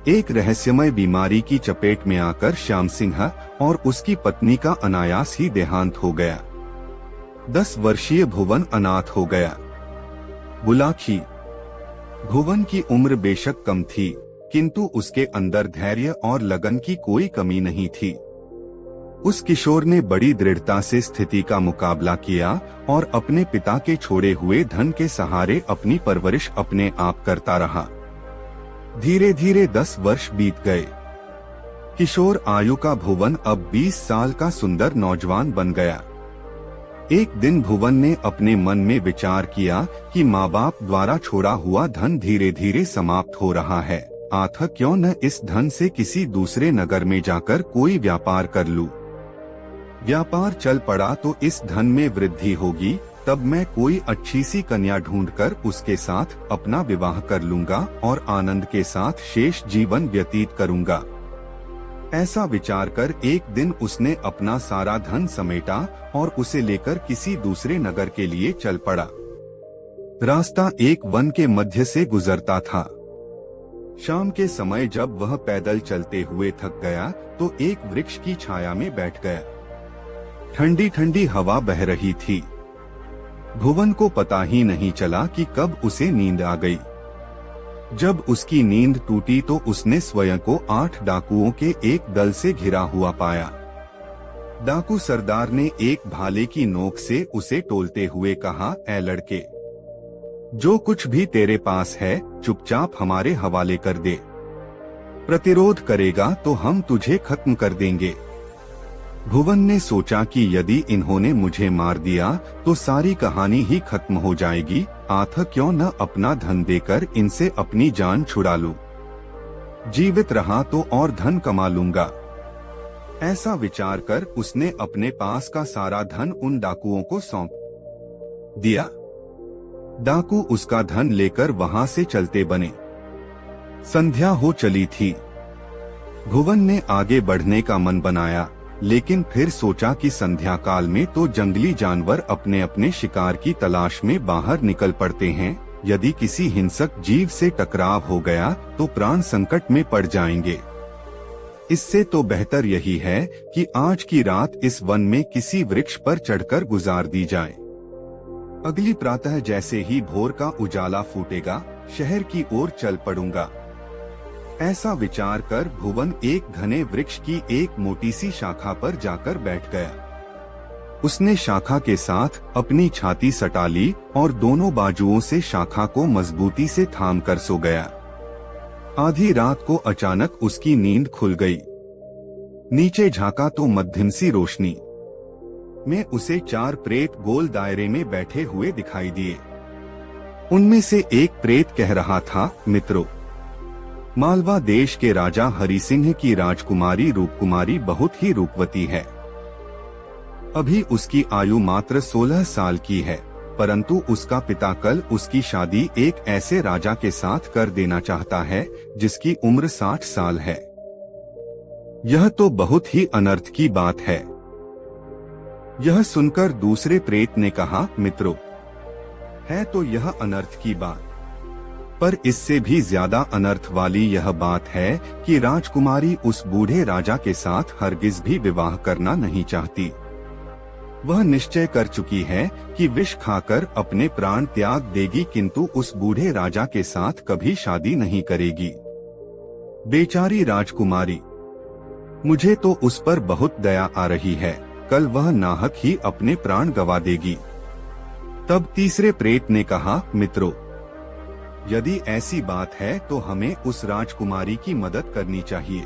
एक रहस्यमय बीमारी की चपेट में आकर श्याम सिंह और उसकी पत्नी का अनायास ही देहांत हो गया। 10 वर्षीय भुवन अनाथ हो गया। बुलाकी, भुवन की उम्र बेशक कम थी, किंतु उसके अंदर धैर्य और लगन की कोई कमी नहीं थी। उस किशोर ने बड़ी दृढ़ता से स्थिति का मुकाबला किया और अपने पिता के छोड़े हुए धन के सहारे अपनी परवरिश अपने आप करता रहा। धीरे धीरे 10 वर्ष बीत गए। किशोर आयु का भुवन अब 20 साल का सुंदर नौजवान बन गया। एक दिन भुवन ने अपने मन में विचार किया कि माँ बाप द्वारा छोड़ा हुआ धन धीरे धीरे समाप्त हो रहा है, आथा क्यों न इस धन से किसी दूसरे नगर में जाकर कोई व्यापार कर लूं। व्यापार चल पड़ा तो इस धन में वृद्धि होगी, तब मैं कोई अच्छी सी कन्या ढूंढकर उसके साथ अपना विवाह कर लूंगा और आनंद के साथ शेष जीवन व्यतीत करूंगा। ऐसा विचार कर एक दिन उसने अपना सारा धन समेटा और उसे लेकर किसी दूसरे नगर के लिए चल पड़ा। रास्ता एक वन के मध्य से गुजरता था। शाम के समय जब वह पैदल चलते हुए थक गया तो एक वृक्ष की छाया में बैठ गया। ठंडी ठंडी हवा बह रही थी। भुवन को पता ही नहीं चला कि कब उसे नींद आ गई। जब उसकी नींद टूटी तो उसने स्वयं को 8 डाकुओं के एक दल से घिरा हुआ पाया। डाकू सरदार ने एक भाले की नोक से उसे टोलते हुए कहा, ऐ लड़के, जो कुछ भी तेरे पास है चुपचाप हमारे हवाले कर दे। प्रतिरोध करेगा तो हम तुझे खत्म कर देंगे। भुवन ने सोचा कि यदि इन्होंने मुझे मार दिया तो सारी कहानी ही खत्म हो जाएगी, आथा क्यों न अपना धन देकर इनसे अपनी जान छुड़ा लूं। जीवित रहा तो और धन कमा लूंगा। ऐसा विचार कर उसने अपने पास का सारा धन उन डाकुओं को सौंप दिया। डाकू उसका धन लेकर वहां से चलते बने। संध्या हो चली थी। भुवन ने आगे बढ़ने का मन बनाया, लेकिन फिर सोचा कि संध्या काल में तो जंगली जानवर अपने अपने शिकार की तलाश में बाहर निकल पड़ते हैं। यदि किसी हिंसक जीव से टकराव हो गया तो प्राण संकट में पड़ जाएंगे। इससे तो बेहतर यही है कि आज की रात इस वन में किसी वृक्ष पर चढ़कर गुजार दी जाए। अगली प्रातः जैसे ही भोर का उजाला फूटेगा, शहर की ओर चल पड़ूंगा। ऐसा विचार कर भुवन एक घने वृक्ष की एक मोटी सी शाखा पर जाकर बैठ गया। उसने शाखा के साथ अपनी छाती सटा ली और दोनों बाजुओं से शाखा को मजबूती से थाम कर सो गया। आधी रात को अचानक उसकी नींद खुल गई। नीचे झांका तो मध्यम सी रोशनी में उसे 4 प्रेत गोल दायरे में बैठे हुए दिखाई दिए। उनमें से एक प्रेत कह रहा था, मित्रों, मालवा देश के राजा हरि सिंह की राजकुमारी रूपकुमारी बहुत ही रूपवती है। अभी उसकी आयु मात्र 16 साल की है, परंतु उसका पिता कल उसकी शादी एक ऐसे राजा के साथ कर देना चाहता है जिसकी उम्र 60 साल है। यह तो बहुत ही अनर्थ की बात है। यह सुनकर दूसरे प्रेत ने कहा, मित्रों, है तो यह अनर्थ की बात, पर इससे भी ज्यादा अनर्थ वाली यह बात है कि राजकुमारी उस बूढ़े राजा के साथ हरगिज भी विवाह करना नहीं चाहती। वह निश्चय कर चुकी है कि विष खाकर अपने प्राण त्याग देगी, किंतु उस बूढ़े राजा के साथ कभी शादी नहीं करेगी। बेचारी राजकुमारी, मुझे तो उस पर बहुत दया आ रही है। कल वह नाहक ही अपने प्राण गंवा देगी। तब तीसरे प्रेत ने कहा, मित्रों, यदि ऐसी बात है तो हमें उस राजकुमारी की मदद करनी चाहिए,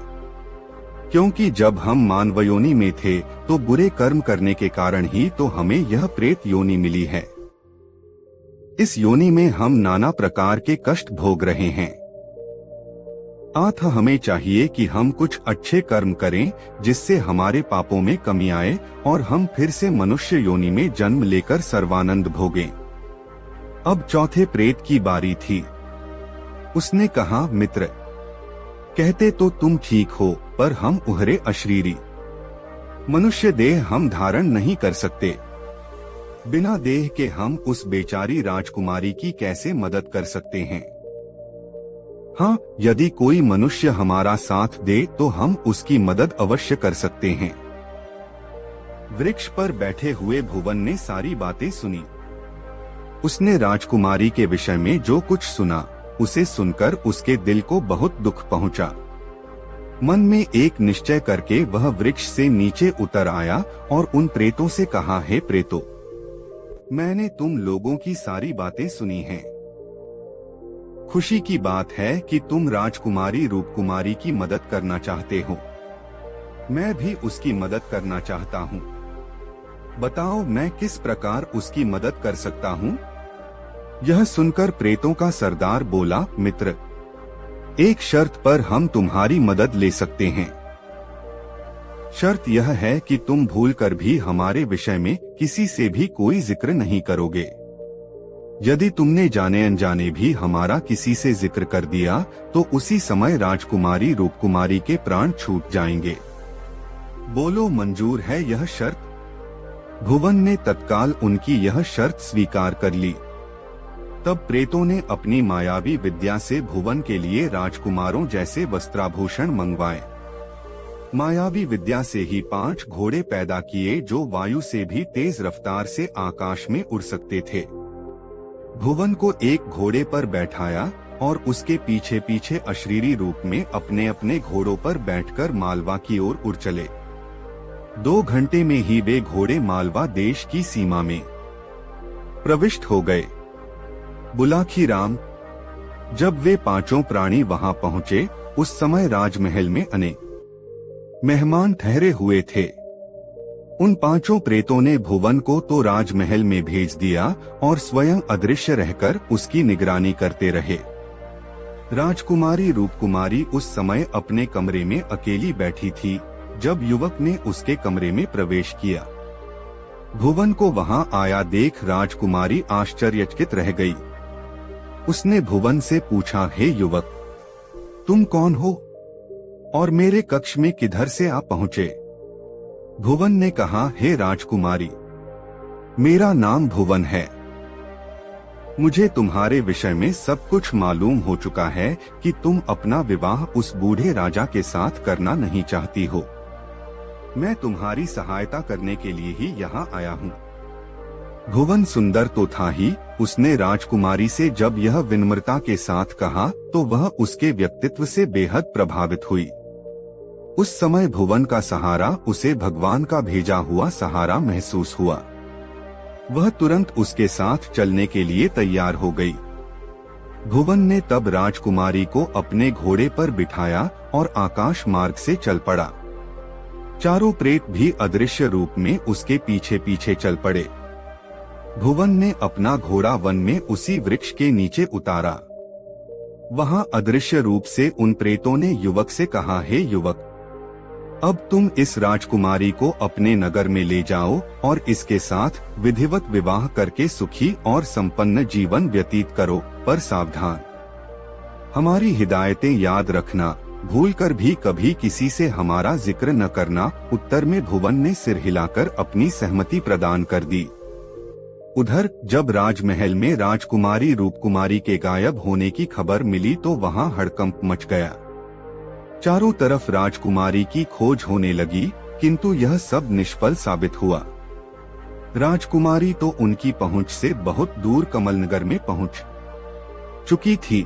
क्योंकि जब हम मानव योनि में थे तो बुरे कर्म करने के कारण ही तो हमें यह प्रेत योनि मिली है। इस योनि में हम नाना प्रकार के कष्ट भोग रहे हैं। अतः हमें चाहिए कि हम कुछ अच्छे कर्म करें जिससे हमारे पापों में कमी आए और हम फिर से मनुष्य योनि में जन्म लेकर सर्वानंद भोगें। अब चौथे प्रेत की बारी थी। उसने कहा, मित्र, कहते तो तुम ठीक हो, पर हम उहरे अशरीरी मनुष्य देह हम धारण नहीं कर सकते। बिना देह के हम उस बेचारी राजकुमारी की कैसे मदद कर सकते हैं? हाँ, यदि कोई मनुष्य हमारा साथ दे तो हम उसकी मदद अवश्य कर सकते हैं। वृक्ष पर बैठे हुए भुवन ने सारी बातें सुनी। उसने राजकुमारी के विषय में जो कुछ सुना, उसे सुनकर उसके दिल को बहुत दुख पहुंचा। मन में एक निश्चय करके वह वृक्ष से नीचे उतर आया और उन प्रेतों से कहा, हे प्रेतों, मैंने तुम लोगों की सारी बातें सुनी हैं। खुशी की बात है कि तुम राजकुमारी रूपकुमारी की मदद करना चाहते हो। मैं भी उसकी मदद करना चाहता हूँ। बताओ मैं किस प्रकार उसकी मदद कर सकता हूँ? यह सुनकर प्रेतों का सरदार बोला, मित्र, एक शर्त पर हम तुम्हारी मदद ले सकते हैं। शर्त यह है कि तुम भूलकर भी हमारे विषय में किसी से भी कोई जिक्र नहीं करोगे। यदि तुमने जाने अनजाने भी हमारा किसी से जिक्र कर दिया तो उसी समय राजकुमारी रूपकुमारी के प्राण छूट जाएंगे। बोलो, मंजूर है यह शर्त? भुवन ने तत्काल उनकी यह शर्त स्वीकार कर ली। तब प्रेतों ने अपनी मायावी विद्या से भुवन के लिए राजकुमारों जैसे वस्त्राभूषण मंगवाए। मायावी विद्या से ही 5 घोड़े पैदा किए जो वायु से भी तेज रफ्तार से आकाश में उड़ सकते थे। भुवन को एक घोड़े पर बैठाया और उसके पीछे पीछे अशरीरी रूप में अपने अपने घोड़ों पर बैठकर मालवा की ओर उड़ चले। 2 घंटे में ही वे घोड़े मालवा देश की सीमा में प्रविष्ट हो गए। बुलाखी राम, जब वे 5 प्राणी वहां पहुंचे, उस समय राजमहल में अनेक मेहमान ठहरे हुए थे। उन 5 प्रेतों ने भुवन को तो राजमहल में भेज दिया और स्वयं अदृश्य रहकर उसकी निगरानी करते रहे। राजकुमारी रूपकुमारी उस समय अपने कमरे में अकेली बैठी थी जब युवक ने उसके कमरे में प्रवेश किया। भुवन को वहां आया देख राजकुमारी आश्चर्यचकित रह गई। उसने भुवन से पूछा, हे युवक, तुम कौन हो और मेरे कक्ष में किधर से आ पहुंचे? भुवन ने कहा, हे राजकुमारी, मेरा नाम भुवन है। मुझे तुम्हारे विषय में सब कुछ मालूम हो चुका है कि तुम अपना विवाह उस बूढ़े राजा के साथ करना नहीं चाहती हो। मैं तुम्हारी सहायता करने के लिए ही यहाँ आया हूँ। भुवन सुंदर तो था ही, उसने राजकुमारी से जब यह विनम्रता के साथ कहा तो वह उसके व्यक्तित्व से बेहद प्रभावित हुई। उस समय भुवन का सहारा उसे भगवान का भेजा हुआ सहारा महसूस हुआ। वह तुरंत उसके साथ चलने के लिए तैयार हो गई। भुवन ने तब राजकुमारी को अपने घोड़े पर बिठाया और आकाश मार्ग से चल पड़ा। चारों प्रेत भी अदृश्य रूप में उसके पीछे पीछे चल पड़े। भुवन ने अपना घोड़ा वन में उसी वृक्ष के नीचे उतारा। वहां अदृश्य रूप से उन प्रेतों ने युवक से कहा, हे युवक, अब तुम इस राजकुमारी को अपने नगर में ले जाओ और इसके साथ विधिवत विवाह करके सुखी और संपन्न जीवन व्यतीत करो, पर सावधान, हमारी हिदायतें याद रखना, भूलकर भी कभी किसी से हमारा जिक्र न करना। उत्तर में भुवन ने सिर हिलाकर अपनी सहमति प्रदान कर दी। उधर जब राजमहल में राजकुमारी रूपकुमारी के गायब होने की खबर मिली तो वहां हड़कंप मच गया। चारों तरफ राजकुमारी की खोज होने लगी, किंतु यह सब निष्फल साबित हुआ। राजकुमारी तो उनकी पहुंच से बहुत दूर कमलनगर में पहुंच चुकी थी।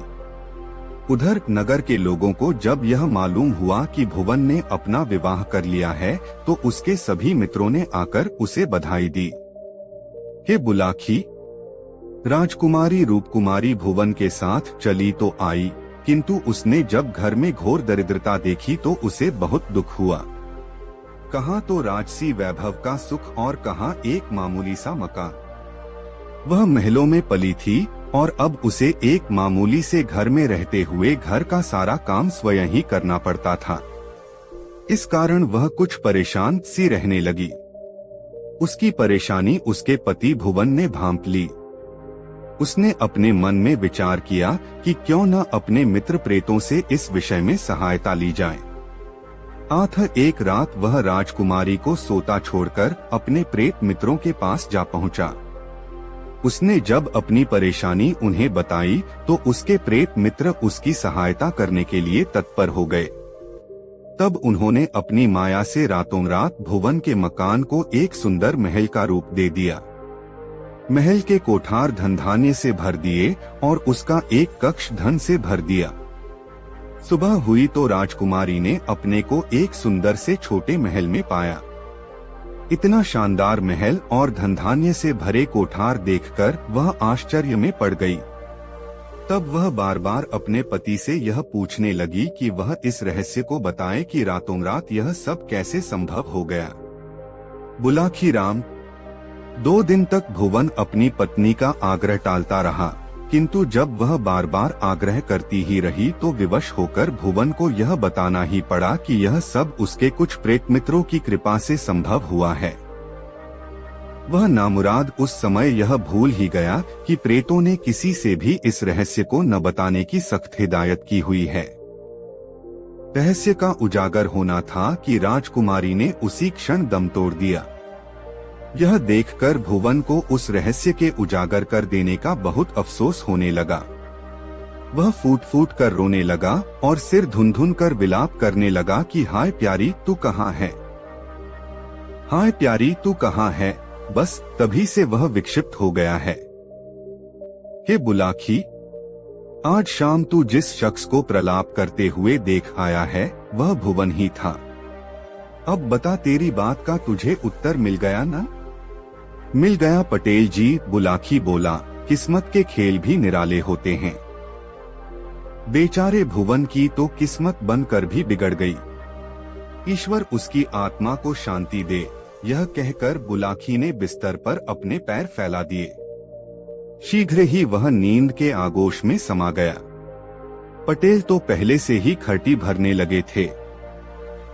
उधर नगर के लोगों को जब यह मालूम हुआ कि भुवन ने अपना विवाह कर लिया है तो उसके सभी मित्रों ने आकर उसे बधाई दी कि बुलाखी, राजकुमारी रूपकुमारी भुवन के साथ चली तो आई, किंतु उसने जब घर में घोर दरिद्रता देखी तो उसे बहुत दुख हुआ। कहाँ तो राजसी वैभव का सुख और कहाँ एक मामूली सा मकान। वह महलों में पली थी और अब उसे एक मामूली से घर में रहते हुए घर का सारा काम स्वयं ही करना पड़ता था। इस कारण वह कुछ परेशान सी रहने लगी। उसकी परेशानी उसके पति भुवन ने भांप ली। उसने अपने मन में विचार किया कि क्यों न अपने मित्र प्रेतों से इस विषय में सहायता ली जाए। आखिर एक रात वह राजकुमारी को सोता छोड़कर अपने प्रेत मित्रों के पास जा पहुंचा। उसने जब अपनी परेशानी उन्हें बताई तो उसके प्रेत मित्र उसकी सहायता करने के लिए तत्पर हो गए। तब उन्होंने अपनी माया से रातों रात भुवन के मकान को एक सुंदर महल का रूप दे दिया। महल के कोठार धन धान्य से भर दिए और उसका एक कक्ष धन से भर दिया। सुबह हुई तो राजकुमारी ने अपने को एक सुंदर से छोटे महल में पाया। इतना शानदार महल और धन धान्य से भरे कोठार देखकर वह आश्चर्य में पड़ गई। तब वह बार बार अपने पति से यह पूछने लगी कि वह इस रहस्य को बताए कि रातों रात यह सब कैसे संभव हो गया। बुलाखी राम, 2 दिन तक भुवन अपनी पत्नी का आग्रह टालता रहा, किंतु जब वह बार बार आग्रह करती ही रही तो विवश होकर भुवन को यह बताना ही पड़ा कि यह सब उसके कुछ प्रेत मित्रों की कृपा से संभव हुआ है। वह नामुराद उस समय यह भूल ही गया कि प्रेतों ने किसी से भी इस रहस्य को न बताने की सख्त हिदायत की हुई है। रहस्य का उजागर होना था कि राजकुमारी ने उसी क्षण दम तोड़ दिया। यह देखकर भुवन को उस रहस्य के उजागर कर देने का बहुत अफसोस होने लगा। वह फूट फूट कर रोने लगा और सिर धुन धुन कर विलाप करने लगा कि हाय प्यारी तू कहाँ है, हाय प्यारी तू कहाँ है। बस तभी से वह विक्षिप्त हो गया है कि बुलाखी, आज शाम तू जिस शख्स को प्रलाप करते हुए देख आया है वह भुवन ही था। अब बता, तेरी बात का तुझे उत्तर मिल गया ना? मिल गया पटेल जी, बुलाखी बोला। किस्मत के खेल भी निराले होते हैं। बेचारे भुवन की तो किस्मत बनकर भी बिगड़ गई। ईश्वर उसकी आत्मा को शांति दे, यह कहकर बुलाखी ने बिस्तर पर अपने पैर फैला दिए। शीघ्र ही वह नींद के आगोश में समा गया। पटेल तो पहले से ही खर्टी भरने लगे थे।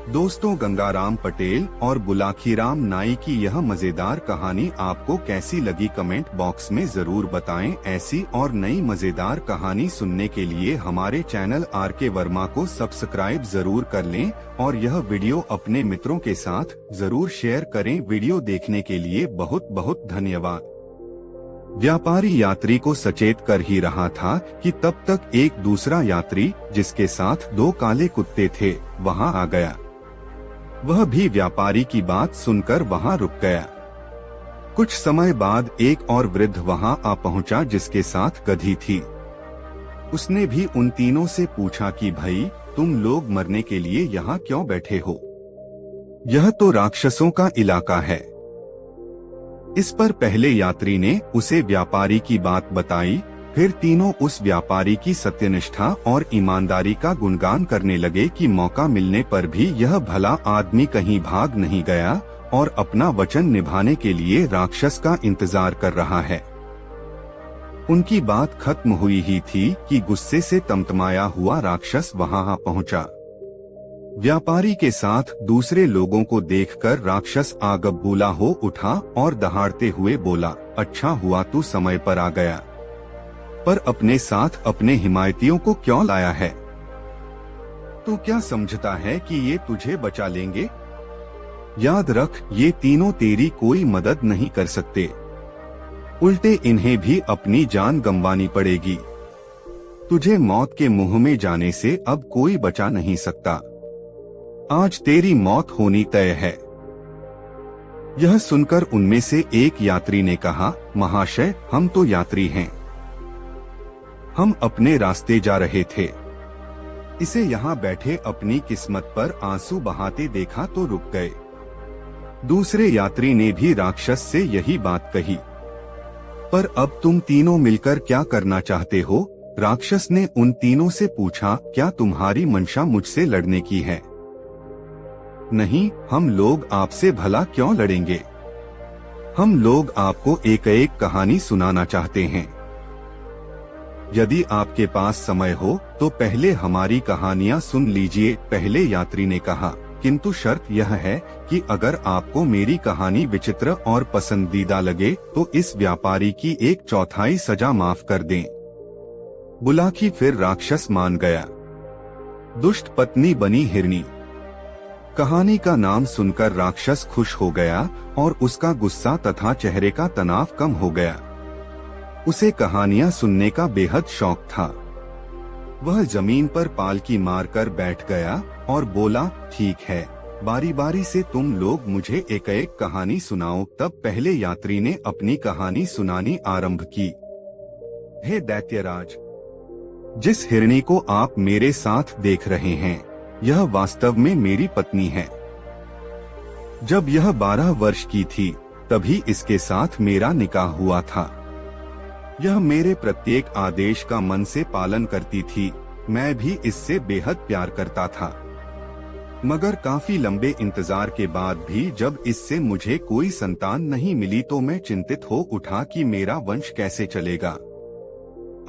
दोस्तों, गंगाराम पटेल और बुलाखीराम नाई की यह मजेदार कहानी आपको कैसी लगी कमेंट बॉक्स में जरूर बताएं। ऐसी और नई मजेदार कहानी सुनने के लिए हमारे चैनल RK वर्मा को सब्सक्राइब जरूर कर लें और यह वीडियो अपने मित्रों के साथ जरूर शेयर करें। वीडियो देखने के लिए बहुत बहुत धन्यवाद। व्यापारी यात्री को सचेत कर ही रहा था कि तब तक एक दूसरा यात्री जिसके साथ 2 काले कुत्ते थे वहां आ गया। वह भी व्यापारी की बात सुनकर वहां रुक गया। कुछ समय बाद एक और वृद्ध वहां आ पहुंचा जिसके साथ गधी थी। उसने भी उन तीनों से पूछा कि भाई, तुम लोग मरने के लिए यहाँ क्यों बैठे हो? यह तो राक्षसों का इलाका है। इस पर पहले यात्री ने उसे व्यापारी की बात बताई। फिर तीनों उस व्यापारी की सत्यनिष्ठा और ईमानदारी का गुणगान करने लगे कि मौका मिलने पर भी यह भला आदमी कहीं भाग नहीं गया और अपना वचन निभाने के लिए राक्षस का इंतजार कर रहा है। उनकी बात खत्म हुई ही थी कि गुस्से से तमतमाया हुआ राक्षस वहां आ पहुंचा। व्यापारी के साथ दूसरे लोगों को देखकर राक्षस आगबूला हो उठा और दहाड़ते हुए बोला, अच्छा हुआ तू समय पर आ गया, पर अपने साथ अपने हिमायतियों को क्यों लाया है? तू क्या समझता है कि ये तुझे बचा लेंगे? याद रख, ये तीनों तेरी कोई मदद नहीं कर सकते, उल्टे इन्हें भी अपनी जान गंवानी पड़ेगी। तुझे मौत के मुंह में जाने से अब कोई बचा नहीं सकता। आज तेरी मौत होनी तय है। यह सुनकर उनमें से एक यात्री ने कहा, महाशय, हम तो यात्री हैं, हम अपने रास्ते जा रहे थे। इसे यहाँ बैठे अपनी किस्मत पर आंसू बहाते देखा तो रुक गए। दूसरे यात्री ने भी राक्षस से यही बात कही। पर अब तुम तीनों मिलकर क्या करना चाहते हो? राक्षस ने उन तीनों से पूछा, क्या तुम्हारी मंशा मुझसे लड़ने की है? नहीं, हम लोग आपसे भला क्यों लड़ेंगे? हम लोग आपको एक एक कहानी सुनाना चाहते हैं। यदि आपके पास समय हो तो पहले हमारी कहानियां सुन लीजिए। पहले यात्री ने कहा, किंतु शर्त यह है कि अगर आपको मेरी कहानी विचित्र और पसंदीदा लगे तो इस व्यापारी की 1/4 सजा माफ कर दें। बुलाखी फिर राक्षस मान गया। दुष्ट पत्नी बनी हिरनी। कहानी का नाम सुनकर राक्षस खुश हो गया और उसका गुस्सा तथा चेहरे का तनाव कम हो गया। उसे कहानियां सुनने का बेहद शौक था। वह जमीन पर पालकी मारकर बैठ गया और बोला, ठीक है, बारी बारी से तुम लोग मुझे एक एक कहानी सुनाओ। तब पहले यात्री ने अपनी कहानी सुनानी आरंभ की। हे दैत्यराज, जिस हिरणी को आप मेरे साथ देख रहे हैं, यह वास्तव में मेरी पत्नी है। जब यह 12 वर्ष की थी तभी इसके साथ मेरा निकाह हुआ था। यह मेरे प्रत्येक आदेश का मन से पालन करती थी। मैं भी इससे बेहद प्यार करता था। मगर काफी लंबे इंतजार के बाद भी जब इससे मुझे कोई संतान नहीं मिली तो मैं चिंतित हो उठा कि मेरा वंश कैसे चलेगा।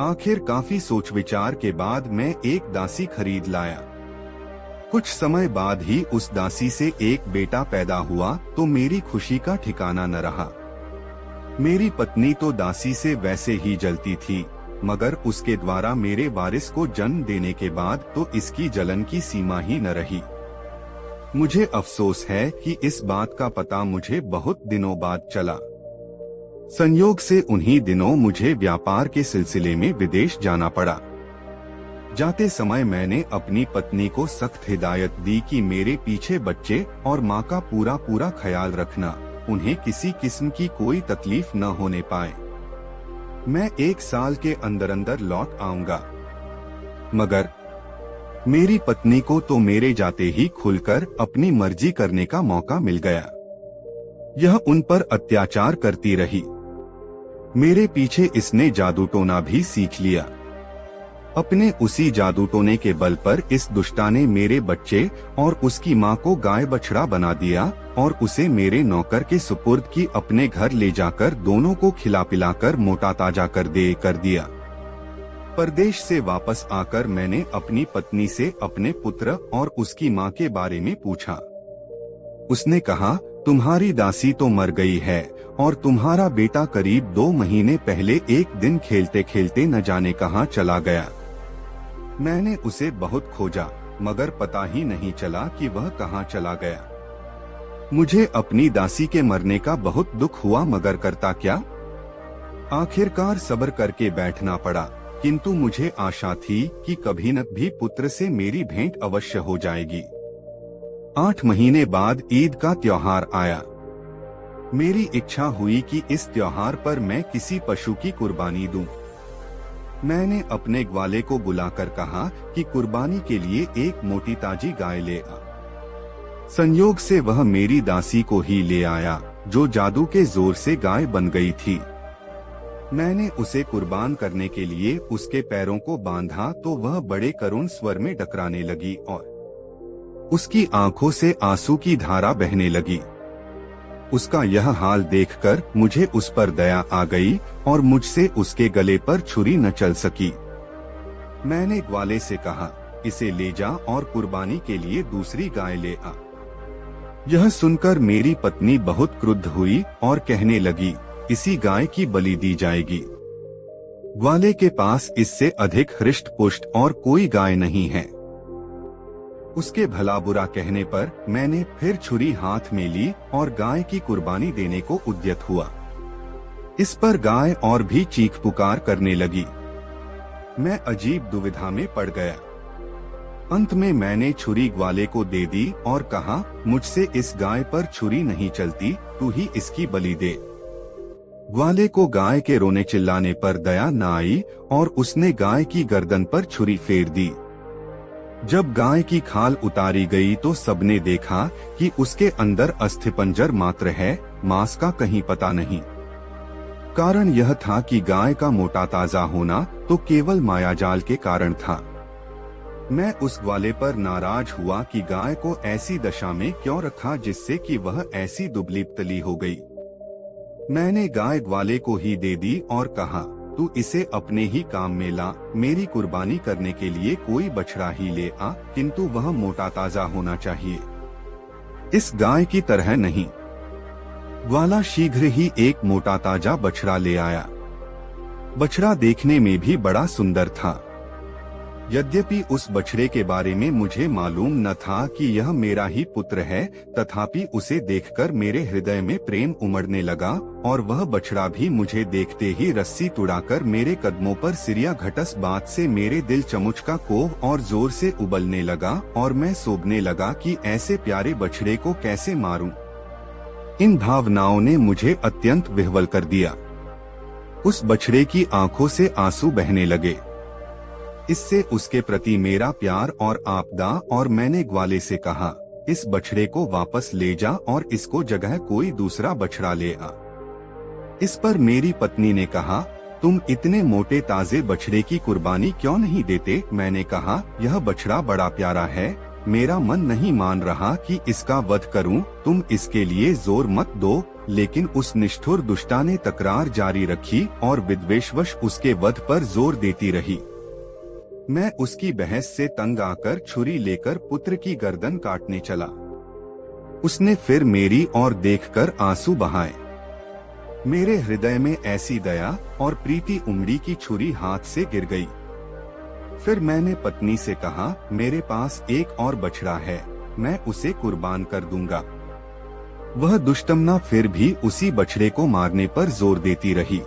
आखिर काफी सोच विचार के बाद मैं एक दासी खरीद लाया। कुछ समय बाद ही उस दासी से एक बेटा पैदा हुआ तो मेरी खुशी का ठिकाना न रहा। मेरी पत्नी तो दासी से वैसे ही जलती थी, मगर उसके द्वारा मेरे वारिस को जन्म देने के बाद तो इसकी जलन की सीमा ही न रही। मुझे अफसोस है कि इस बात का पता मुझे बहुत दिनों बाद चला। संयोग से उन्हीं दिनों मुझे व्यापार के सिलसिले में विदेश जाना पड़ा। जाते समय मैंने अपनी पत्नी को सख्त हिदायत दी कि मेरे पीछे बच्चे और माँ का पूरा ख्याल रखना, उन्हें किसी किस्म की कोई तकलीफ न होने पाए। मैं 1 साल के अंदर अंदर लौट आऊंगा। मगर मेरी पत्नी को तो मेरे जाते ही खुलकर अपनी मर्जी करने का मौका मिल गया। यह उन पर अत्याचार करती रही। मेरे पीछे इसने जादू टोना भी सीख लिया। अपने उसी जादू टोने के बल पर इस दुष्टा ने मेरे बच्चे और उसकी माँ को गाय बछड़ा बना दिया और उसे मेरे नौकर के सुपुर्द की अपने घर ले जाकर दोनों को खिला पिलाकर मोटा ताजा कर दिया। परदेश से वापस आकर मैंने अपनी पत्नी से अपने पुत्र और उसकी माँ के बारे में पूछा। उसने कहा, तुम्हारी दासी तो मर गई है और तुम्हारा बेटा करीब 2 महीने पहले एक दिन खेलते खेलते न जाने कहां चला गया। मैंने उसे बहुत खोजा मगर पता ही नहीं चला कि वह कहां चला गया। मुझे अपनी दासी के मरने का बहुत दुख हुआ मगर करता क्या। आखिरकार सब्र करके बैठना पड़ा, किंतु मुझे आशा थी कि कभी न भी पुत्र से मेरी भेंट अवश्य हो जाएगी। 8 महीने बाद ईद का त्योहार आया। मेरी इच्छा हुई कि इस त्योहार पर मैं किसी पशु की कुर्बानी दूं। मैंने अपने ग्वाले को बुलाकर कहा कि कुर्बानी के लिए एक मोटी ताजी गाय ले आ। संयोग से वह मेरी दासी को ही ले आया, जो जादू के जोर से गाय बन गई थी। मैंने उसे कुर्बान करने के लिए उसके पैरों को बांधा तो वह बड़े करुण स्वर में डकराने लगी और उसकी आंखों से आंसू की धारा बहने लगी। उसका यह हाल देखकर मुझे उस पर दया आ गई और मुझसे उसके गले पर छुरी न चल सकी। मैंने ग्वाले से कहा, इसे ले जा और कुर्बानी के लिए दूसरी गाय ले आ। यह सुनकर मेरी पत्नी बहुत क्रुद्ध हुई और कहने लगी, इसी गाय की बलि दी जाएगी। ग्वाले के पास इससे अधिक हृष्ट पुष्ट और कोई गाय नहीं है। उसके भला बुरा कहने पर मैंने फिर छुरी हाथ में ली और गाय की कुर्बानी देने को उद्यत हुआ। इस पर गाय और भी चीख पुकार करने लगी। मैं अजीब दुविधा में पड़ गया। अंत में मैंने छुरी ग्वाले को दे दी और कहा, मुझसे इस गाय पर छुरी नहीं चलती, तू ही इसकी बलि दे। ग्वाले को गाय के रोने चिल्लाने पर दया न आई और उसने गाय की गर्दन पर छुरी फेर दी। जब गाय की खाल उतारी गई तो सबने देखा कि उसके अंदर अस्थिपंजर मात्र है, मांस का कहीं पता नहीं। कारण यह था कि गाय का मोटा ताजा होना तो केवल मायाजाल के कारण था। मैं उस ग्वाले पर नाराज हुआ कि गाय को ऐसी दशा में क्यों रखा जिससे कि वह ऐसी दुबली पतली हो गई। मैंने गाय ग्वाले को ही दे दी और कहा, तू इसे अपने ही काम में ला, मेरी कुर्बानी करने के लिए कोई बछड़ा ही ले आ, किंतु वह मोटा ताजा होना चाहिए, इस गाय की तरह नहीं। ग्वाला शीघ्र ही एक मोटा ताजा बछड़ा ले आया। बछड़ा देखने में भी बड़ा सुंदर था। यद्यपि उस बछड़े के बारे में मुझे मालूम न था कि यह मेरा ही पुत्र है, तथापि उसे देखकर मेरे हृदय में प्रेम उमड़ने लगा और वह बछड़ा भी मुझे देखते ही रस्सी तुड़ाकर मेरे कदमों पर सिरिया घटस बात से मेरे दिल चमुच का कोह और जोर से उबलने लगा और मैं सोचने लगा कि ऐसे प्यारे बछड़े को कैसे मारूं। इन भावनाओं ने मुझे अत्यंत विह्वल कर दिया। उस बछड़े की आंखों से आंसू बहने लगे। इससे उसके प्रति मेरा प्यार और आपदा और मैंने ग्वाले से कहा, इस बछड़े को वापस ले जा और इसको जगह कोई दूसरा बछड़ा ले आ। इस पर मेरी पत्नी ने कहा, तुम इतने मोटे ताजे बछड़े की कुर्बानी क्यों नहीं देते। मैंने कहा, यह बछड़ा बड़ा प्यारा है, मेरा मन नहीं मान रहा कि इसका वध करूं, तुम इसके लिए जोर मत दो। लेकिन उस निष्ठुर दुष्टा ने तकरार जारी रखी और विद्वेषवश उसके वध पर जोर देती रही। मैं उसकी बहस से तंग आकर छुरी लेकर पुत्र की गर्दन काटने चला। उसने फिर मेरी ओर देखकर आंसू बहाए। मेरे हृदय में ऐसी दया और प्रीति उमड़ी की छुरी हाथ से गिर गई। फिर मैंने पत्नी से कहा, मेरे पास एक और बछड़ा है, मैं उसे कुर्बान कर दूंगा। वह दुष्टमना फिर भी उसी बछड़े को मारने पर जोर देती रही,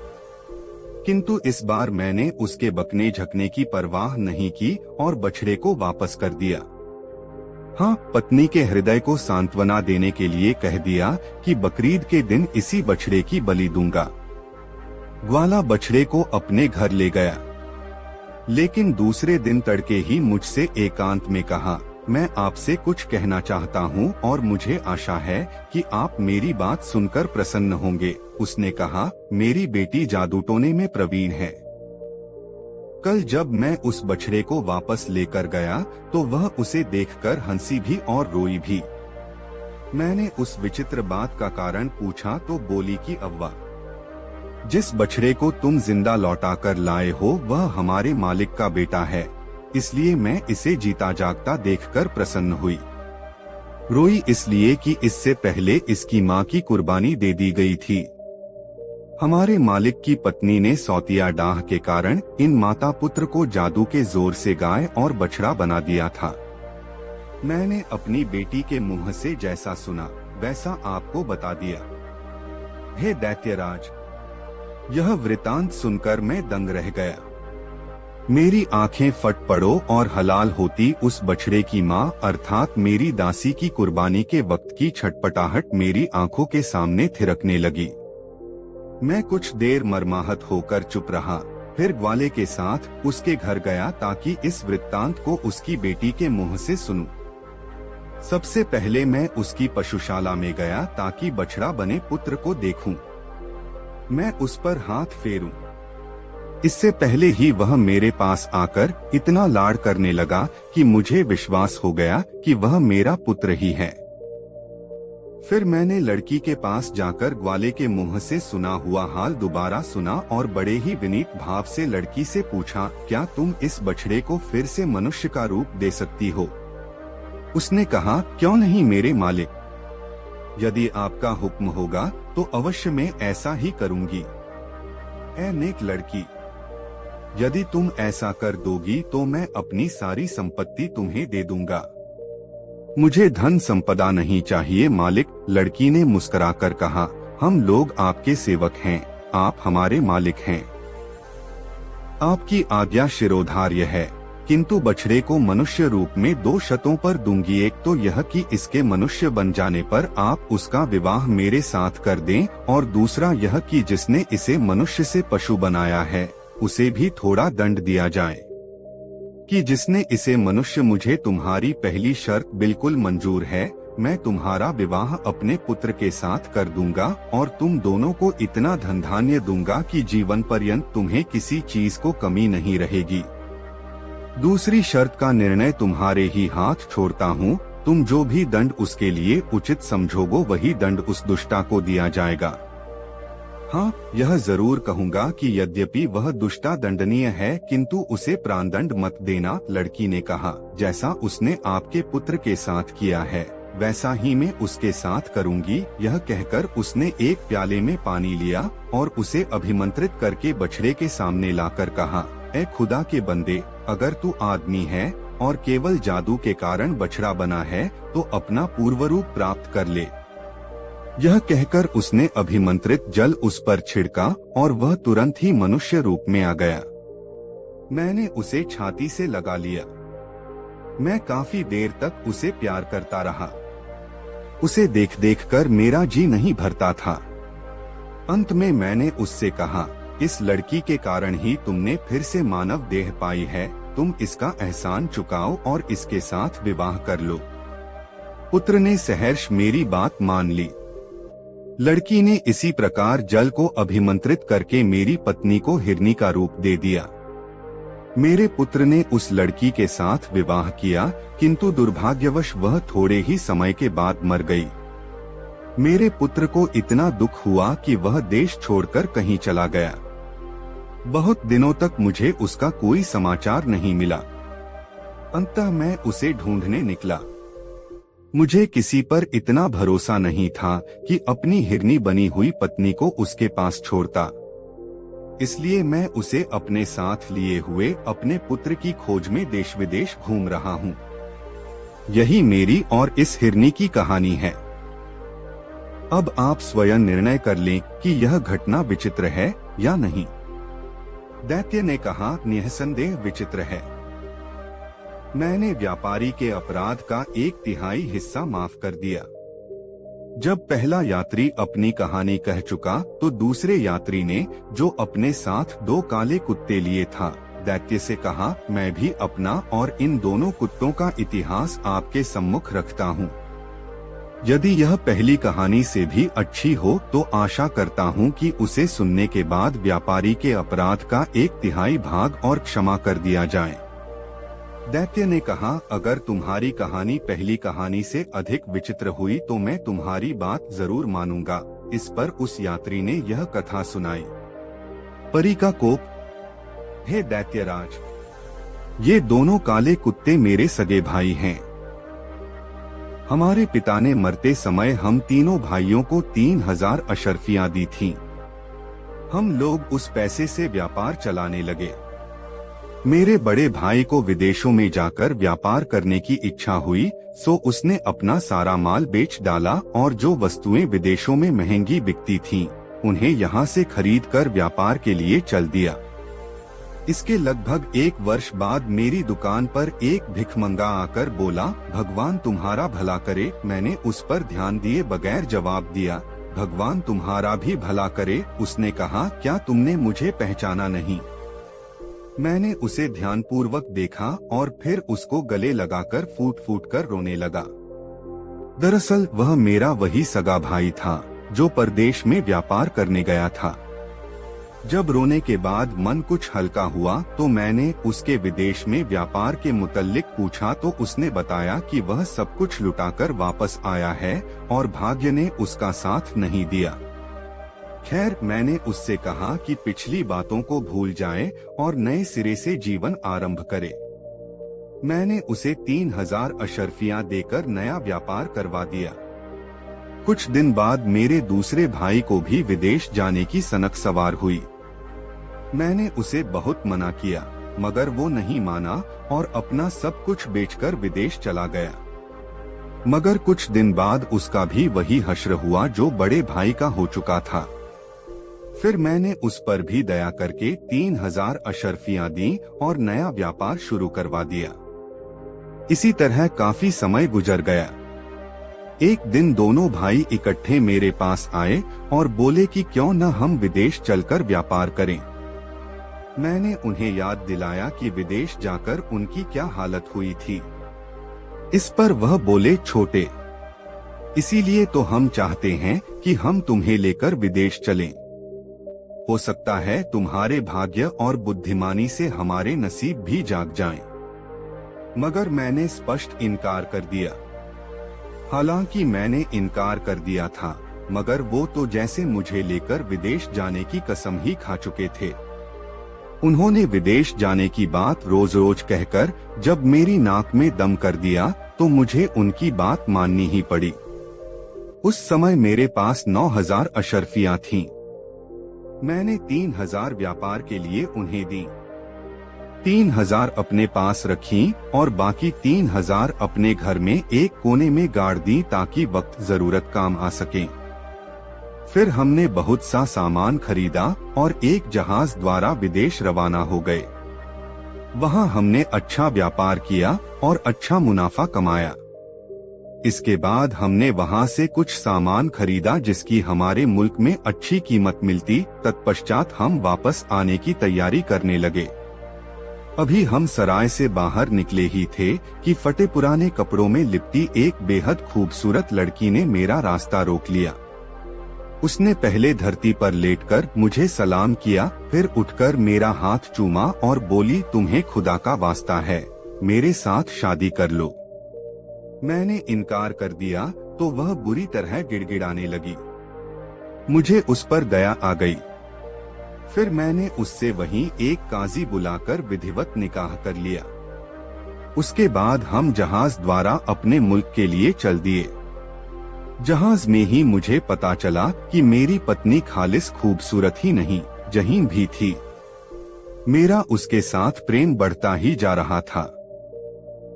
किंतु इस बार मैंने उसके बकने झकने की परवाह नहीं की और बछड़े को वापस कर दिया। हाँ, पत्नी के हृदय को सांत्वना देने के लिए कह दिया कि बकरीद के दिन इसी बछड़े की बलि दूंगा। ग्वाला बछड़े को अपने घर ले गया, लेकिन दूसरे दिन तड़के ही मुझसे एकांत में कहा, मैं आपसे कुछ कहना चाहता हूँ और मुझे आशा है कि आप मेरी बात सुनकर प्रसन्न होंगे। उसने कहा, मेरी बेटी जादू टोने में प्रवीण है। कल जब मैं उस बछड़े को वापस लेकर गया तो वह उसे देखकर हंसी भी और रोई भी। मैंने उस विचित्र बात का कारण पूछा तो बोली कि अव्वा, जिस बछड़े को तुम जिंदा लौटा कर लाए हो वह हमारे मालिक का बेटा है, इसलिए मैं इसे जीता जागता देखकर प्रसन्न हुई। रोई इसलिए कि इससे पहले इसकी माँ की कुर्बानी दे दी गई थी। हमारे मालिक की पत्नी ने सौतिया डाह के कारण इन माता पुत्र को जादू के जोर से गाय और बछड़ा बना दिया था। मैंने अपनी बेटी के मुंह से जैसा सुना वैसा आपको बता दिया। हे दैत्यराज, यह वृतांत सुनकर मैं दंग रह गया। मेरी आंखें फट पड़ो और हलाल होती उस बछड़े की माँ अर्थात मेरी दासी की कुर्बानी के वक्त की छटपटाहट मेरी आंखों के सामने थिरकने लगी। मैं कुछ देर मर्माहत होकर चुप रहा, फिर ग्वाले के साथ उसके घर गया ताकि इस वृत्तांत को उसकी बेटी के मुंह से सुनूं। सबसे पहले मैं उसकी पशुशाला में गया ताकि बछड़ा बने पुत्र को देखूं। मैं उस पर हाथ फेरूं। इससे पहले ही वह मेरे पास आकर इतना लाड़ करने लगा कि मुझे विश्वास हो गया कि वह मेरा पुत्र ही है। फिर मैंने लड़की के पास जाकर ग्वाले के मुंह से सुना हुआ हाल दोबारा सुना और बड़े ही विनीत भाव से लड़की से पूछा, क्या तुम इस बछड़े को फिर से मनुष्य का रूप दे सकती हो? उसने कहा, क्यों नहीं मेरे मालिक, यदि आपका हुक्म होगा तो अवश्य मैं ऐसा ही करूंगी। ऐ नेक लड़की, यदि तुम ऐसा कर दोगी तो मैं अपनी सारी संपत्ति तुम्हें दे दूंगा। मुझे धन संपदा नहीं चाहिए मालिक, लड़की ने मुस्कुराकर कहा, हम लोग आपके सेवक हैं, आप हमारे मालिक हैं। आपकी आज्ञा शिरोधार्य है, किंतु बछड़े को मनुष्य रूप में 2 शर्तों पर दूंगी। एक तो यह कि इसके मनुष्य बन जाने पर आप उसका विवाह मेरे साथ कर दें, और दूसरा यह कि जिसने इसे मनुष्य से पशु बनाया है उसे भी थोड़ा दंड दिया जाए। कि जिसने इसे मनुष्य मुझे तुम्हारी पहली शर्त बिल्कुल मंजूर है, मैं तुम्हारा विवाह अपने पुत्र के साथ कर दूंगा और तुम दोनों को इतना धन धान्य दूंगा कि जीवन पर्यंत तुम्हें किसी चीज को कमी नहीं रहेगी। दूसरी शर्त का निर्णय तुम्हारे ही हाथ छोड़ता हूँ, तुम जो भी दंड उसके लिए उचित समझोगे वही दंड उस दुष्टा को दिया जाएगा। हाँ, यह जरूर कहूँगा कि यद्यपि वह दुष्टा दंडनीय है किंतु उसे प्राणदंड मत देना। लड़की ने कहा, जैसा उसने आपके पुत्र के साथ किया है वैसा ही मैं उसके साथ करूँगी। यह कहकर उसने एक प्याले में पानी लिया और उसे अभिमंत्रित करके बछड़े के सामने लाकर कहा, ऐ खुदा के बंदे, अगर तू आदमी है और केवल जादू के कारण बछड़ा बना है तो अपना पूर्व रूप प्राप्त कर ले। यह कहकर उसने अभिमंत्रित जल उस पर छिड़का और वह तुरंत ही मनुष्य रूप में आ गया। मैंने उसे छाती से लगा लिया। मैं काफी देर तक उसे प्यार करता रहा। उसे देख देख कर मेरा जी नहीं भरता था। अंत में मैंने उससे कहा, इस लड़की के कारण ही तुमने फिर से मानव देह पाई है, तुम इसका एहसान चुकाओ और इसके साथ विवाह कर लो। पुत्र ने सहर्ष मेरी बात मान ली। लड़की ने इसी प्रकार जल को अभिमंत्रित करके मेरी पत्नी को हिरनी का रूप दे दिया। मेरे पुत्र ने उस लड़की के साथ विवाह किया, किंतु दुर्भाग्यवश वह थोड़े ही समय के बाद मर गई। मेरे पुत्र को इतना दुख हुआ कि वह देश छोड़कर कहीं चला गया। बहुत दिनों तक मुझे उसका कोई समाचार नहीं मिला। अंततः मैं उसे ढूंढने निकला। मुझे किसी पर इतना भरोसा नहीं था कि अपनी हिरनी बनी हुई पत्नी को उसके पास छोड़ता। इसलिए मैं उसे अपने साथ लिए हुए अपने पुत्र की खोज में देश विदेश घूम रहा हूँ। यही मेरी और इस हिरनी की कहानी है। अब आप स्वयं निर्णय कर लें कि यह घटना विचित्र है या नहीं। दैत्य ने कहा, निःसंदेह विचित्र है। मैंने व्यापारी के अपराध का 1/3 हिस्सा माफ कर दिया। जब पहला यात्री अपनी कहानी कह चुका तो दूसरे यात्री ने, जो अपने साथ 2 काले कुत्ते लिए था, दैत्य से कहा, मैं भी अपना और इन दोनों कुत्तों का इतिहास आपके सम्मुख रखता हूँ। यदि यह पहली कहानी से भी अच्छी हो तो आशा करता हूँ कि उसे सुनने के बाद व्यापारी के अपराध का 1/3 भाग और क्षमा कर दिया जाए। दैत्य ने कहा, अगर तुम्हारी कहानी पहली कहानी से अधिक विचित्र हुई तो मैं तुम्हारी बात जरूर मानूंगा। इस पर उस यात्री ने यह कथा सुनाई। परी का कोप। हे दैत्यराज, ये दोनों काले कुत्ते मेरे सगे भाई हैं। हमारे पिता ने मरते समय हम तीनों भाइयों को 3000 अशर्फियां दी थीं। हम लोग उस पैसे से व्यापार चलाने लगे। मेरे बड़े भाई को विदेशों में जाकर व्यापार करने की इच्छा हुई, सो उसने अपना सारा माल बेच डाला और जो वस्तुएं विदेशों में महंगी बिकती थीं, उन्हें यहाँ से खरीदकर व्यापार के लिए चल दिया। इसके लगभग 1 वर्ष बाद मेरी दुकान पर एक भिखमंगा आकर बोला, भगवान तुम्हारा भला करे। मैंने उस पर ध्यान दिए बगैर जवाब दिया। भगवान तुम्हारा भी भला करे। उसने कहा, क्या तुमने मुझे पहचाना नहीं? मैंने उसे ध्यानपूर्वक देखा और फिर उसको गले लगाकर फूट फूट कर रोने लगा। दरअसल वह मेरा वही सगा भाई था जो परदेश में व्यापार करने गया था। जब रोने के बाद मन कुछ हल्का हुआ तो मैंने उसके विदेश में व्यापार के मुतल्लिक पूछा तो उसने बताया कि वह सब कुछ लुटाकर वापस आया है और भाग्य ने उसका साथ नहीं दिया। खैर, मैंने उससे कहा कि पिछली बातों को भूल जाए और नए सिरे से जीवन आरंभ करे। मैंने उसे 3000 अशर्फियां देकर नया व्यापार करवा दिया। कुछ दिन बाद मेरे दूसरे भाई को भी विदेश जाने की सनक सवार हुई। मैंने उसे बहुत मना किया, मगर वो नहीं माना और अपना सब कुछ बेचकर विदेश चला गया। मगर कुछ दिन बाद उसका भी वही हश्र हुआ जो बड़े भाई का हो चुका था। फिर मैंने उस पर भी दया करके 3000 अशर्फियां दी और नया व्यापार शुरू करवा दिया। इसी तरह काफी समय गुजर गया। एक दिन दोनों भाई इकट्ठे मेरे पास आए और बोले कि क्यों न हम विदेश चलकर व्यापार करें। मैंने उन्हें याद दिलाया कि विदेश जाकर उनकी क्या हालत हुई थी। इस पर वह बोले, छोटे, इसीलिए तो हम चाहते हैं कि हम तुम्हें लेकर विदेश चलें। हो सकता है तुम्हारे भाग्य और बुद्धिमानी से हमारे नसीब भी जाग जाएं। मगर मैंने स्पष्ट इनकार कर दिया। हालांकि मैंने इनकार कर दिया था, मगर वो तो जैसे मुझे लेकर विदेश जाने की कसम ही खा चुके थे। उन्होंने विदेश जाने की बात रोज रोज कहकर जब मेरी नाक में दम कर दिया तो मुझे उनकी बात माननी ही पड़ी। उस समय मेरे पास 9000 अशर्फियां थीं। मैंने 3000 व्यापार के लिए उन्हें दी। 3000 अपने पास रखीं और बाकी 3000 अपने घर में एक कोने में गाड़ दी ताकि वक्त जरूरत काम आ सके। फिर हमने बहुत सा सामान खरीदा और एक जहाज द्वारा विदेश रवाना हो गए। वहां हमने अच्छा व्यापार किया और अच्छा मुनाफा कमाया। इसके बाद हमने वहां से कुछ सामान खरीदा जिसकी हमारे मुल्क में अच्छी कीमत मिलती। तत्पश्चात हम वापस आने की तैयारी करने लगे। अभी हम सराय से बाहर निकले ही थे कि फटे पुराने कपड़ों में लिपटी एक बेहद खूबसूरत लड़की ने मेरा रास्ता रोक लिया। उसने पहले धरती पर लेटकर मुझे सलाम किया, फिर उठकर मेरा हाथ चूमा और बोली, तुम्हें खुदा का वास्ता है, मेरे साथ शादी कर लो। मैंने इनकार कर दिया तो वह बुरी तरह गिड़गिड़ाने लगी। मुझे उस पर दया आ गई। फिर मैंने उससे वहीं एक काजी बुलाकर विधिवत निकाह कर लिया। उसके बाद हम जहाज द्वारा अपने मुल्क के लिए चल दिए। जहाज में ही मुझे पता चला कि मेरी पत्नी खालिस खूबसूरत ही नहीं, जहीन भी थी। मेरा उसके साथ प्रेम बढ़ता ही जा रहा था।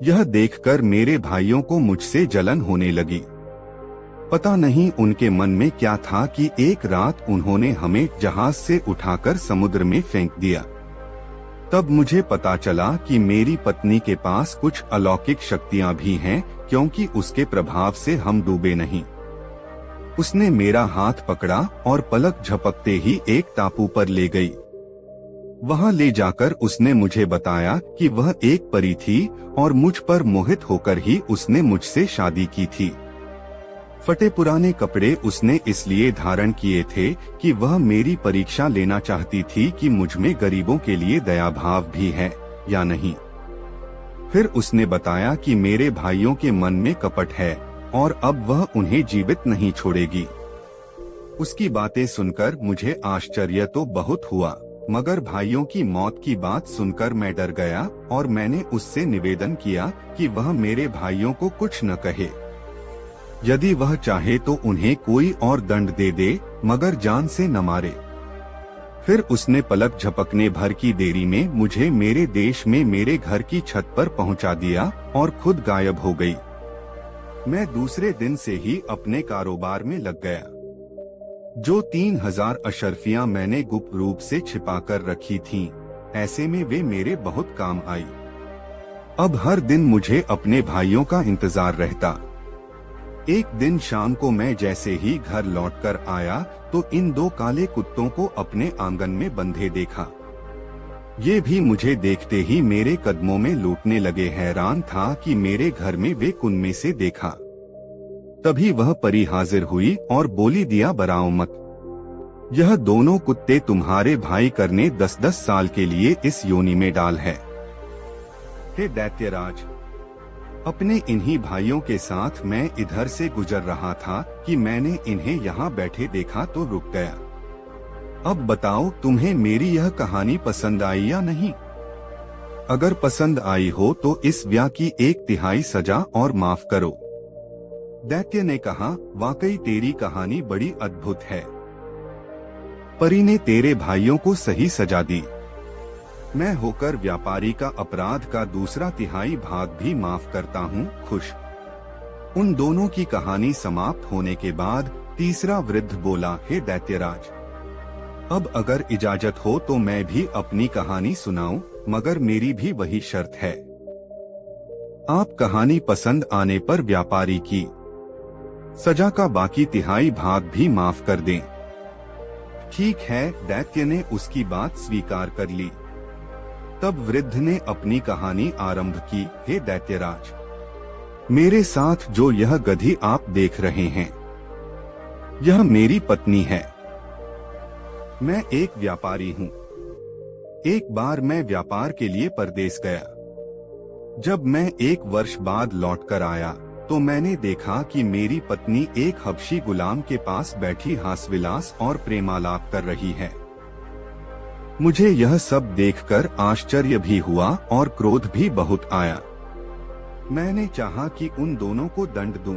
यह देखकर मेरे भाइयों को मुझसे जलन होने लगी। पता नहीं उनके मन में क्या था कि एक रात उन्होंने हमें जहाज से उठाकर समुद्र में फेंक दिया। तब मुझे पता चला कि मेरी पत्नी के पास कुछ अलौकिक शक्तियां भी हैं, क्योंकि उसके प्रभाव से हम डूबे नहीं। उसने मेरा हाथ पकड़ा और पलक झपकते ही एक टापू पर ले गई। वहां ले जाकर उसने मुझे बताया कि वह एक परी थी और मुझ पर मोहित होकर ही उसने मुझसे शादी की थी। फटे पुराने कपड़े उसने इसलिए धारण किए थे कि वह मेरी परीक्षा लेना चाहती थी कि मुझ में गरीबों के लिए दया भाव भी है या नहीं। फिर उसने बताया कि मेरे भाइयों के मन में कपट है और अब वह उन्हें जीवित नहीं छोड़ेगी। उसकी बातें सुनकर मुझे आश्चर्य तो बहुत हुआ, मगर भाइयों की मौत की बात सुनकर मैं डर गया और मैंने उससे निवेदन किया कि वह मेरे भाइयों को कुछ न कहे। यदि वह चाहे तो उन्हें कोई और दंड दे दे, मगर जान से न मारे। फिर उसने पलक झपकने भर की देरी में मुझे मेरे देश में मेरे घर की छत पर पहुंचा दिया और खुद गायब हो गई। मैं दूसरे दिन से ही अपने कारोबार में लग गया। जो 3000 अशर्फियां मैंने गुप्त रूप से छिपा कर रखी थीं, ऐसे में वे मेरे बहुत काम आई। अब हर दिन मुझे अपने भाइयों का इंतजार रहता। एक दिन शाम को मैं जैसे ही घर लौटकर आया तो इन 2 काले कुत्तों को अपने आंगन में बंधे देखा। ये भी मुझे देखते ही मेरे कदमों में लूटने लगे। हैरान था कि मेरे घर में वे कुन में से देखा। तभी वह परी हाजिर हुई और बोली, दिया बराओ मत। यह दोनों कुत्ते तुम्हारे भाई करने 10-10 साल के लिए इस योनि में डाल है। हे दैत्यराज, अपने इन्हीं भाइयों के साथ मैं इधर से गुजर रहा था कि मैंने इन्हें यहाँ बैठे देखा तो रुक गया। अब बताओ, तुम्हें मेरी यह कहानी पसंद आई या नहीं? अगर पसंद आई हो तो इस व्या की 1/3 सजा और माफ करो। दैत्य ने कहा, वाकई तेरी कहानी बड़ी अद्भुत है। परी ने तेरे भाइयों को सही सजा दी। मैं होकर व्यापारी का अपराध का 2/3 भाग भी माफ करता हूँ, खुश। उन दोनों की कहानी समाप्त होने के बाद तीसरा वृद्ध बोला, हे दैत्यराज, अब अगर इजाजत हो तो मैं भी अपनी कहानी सुनाऊं, मगर मेरी भी वही शर्त है। आप कहानी पसंद आने पर व्यापारी की सजा का बाकी 1/3 भाग भी माफ कर दें। ठीक है, दैत्य ने उसकी बात स्वीकार कर ली। तब वृद्ध ने अपनी कहानी आरंभ की। हे दैत्यराज, मेरे साथ जो यह गधी आप देख रहे हैं, यह मेरी पत्नी है। मैं एक व्यापारी हूँ। एक बार मैं व्यापार के लिए परदेश गया। जब मैं 1 वर्ष बाद लौटकर आया तो मैंने देखा कि मेरी पत्नी एक हबशी गुलाम के पास बैठी हासविलास और प्रेमालाप कर रही है। मुझे यह सब देखकर आश्चर्य भी हुआ और क्रोध भी बहुत आया। मैंने चाहा कि उन दोनों को दंड दूं।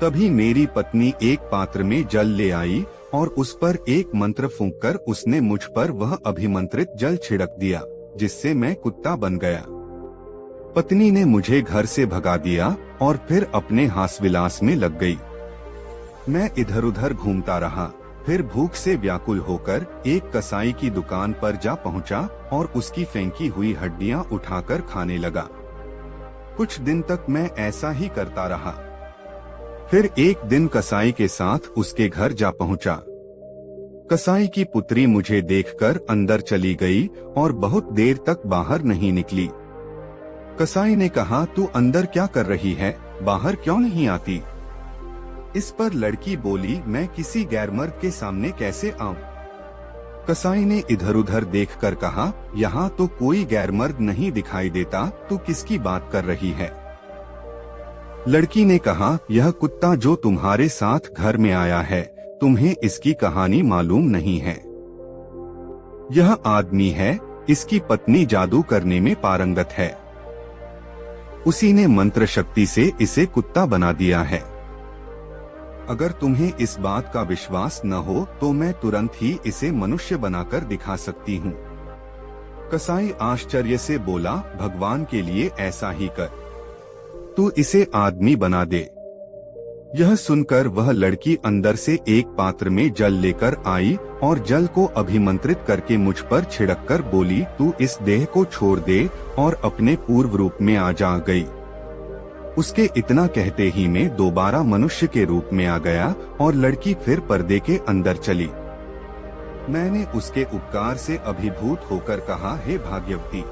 तभी मेरी पत्नी एक पात्र में जल ले आई और उस पर एक मंत्र फूंककर उसने मुझ पर वह अभिमंत्रित जल छिड़क दिया, जिससे मैं कुत्ता बन गया। पत्नी ने मुझे घर से भगा दिया और फिर अपने हासविलास में लग गई। मैं इधर उधर घूमता रहा। फिर भूख से व्याकुल होकर एक कसाई की दुकान पर जा पहुंचा और उसकी फेंकी हुई हड्डियां उठाकर खाने लगा। कुछ दिन तक मैं ऐसा ही करता रहा। फिर एक दिन कसाई के साथ उसके घर जा पहुंचा। कसाई की पुत्री मुझे देखकर अंदर चली गई और बहुत देर तक बाहर नहीं निकली। कसाई ने कहा, तू अंदर क्या कर रही है, बाहर क्यों नहीं आती? इस पर लड़की बोली, मैं किसी गैर मर्द के सामने कैसे आऊं? कसाई ने इधर उधर देखकर कहा, यहाँ तो कोई गैर मर्द नहीं दिखाई देता, तू किसकी बात कर रही है? लड़की ने कहा, यह कुत्ता जो तुम्हारे साथ घर में आया है, तुम्हें इसकी कहानी मालूम नहीं है। यह आदमी है, इसकी पत्नी जादू करने में पारंगत है। उसी ने मंत्र शक्ति से इसे कुत्ता बना दिया है। अगर तुम्हें इस बात का विश्वास न हो तो मैं तुरंत ही इसे मनुष्य बनाकर दिखा सकती हूँ। कसाई आश्चर्य से बोला, भगवान के लिए ऐसा ही कर, तू इसे आदमी बना दे। यह सुनकर वह लड़की अंदर से एक पात्र में जल लेकर आई और जल को अभिमंत्रित करके मुझ पर छिड़ककर बोली, तू इस देह को छोड़ दे और अपने पूर्व रूप में आ जा गई। उसके इतना कहते ही मैं दोबारा मनुष्य के रूप में आ गया और लड़की फिर पर्दे के अंदर चली। मैंने उसके उपकार से अभिभूत होकर कहा, हे भाग्यवती,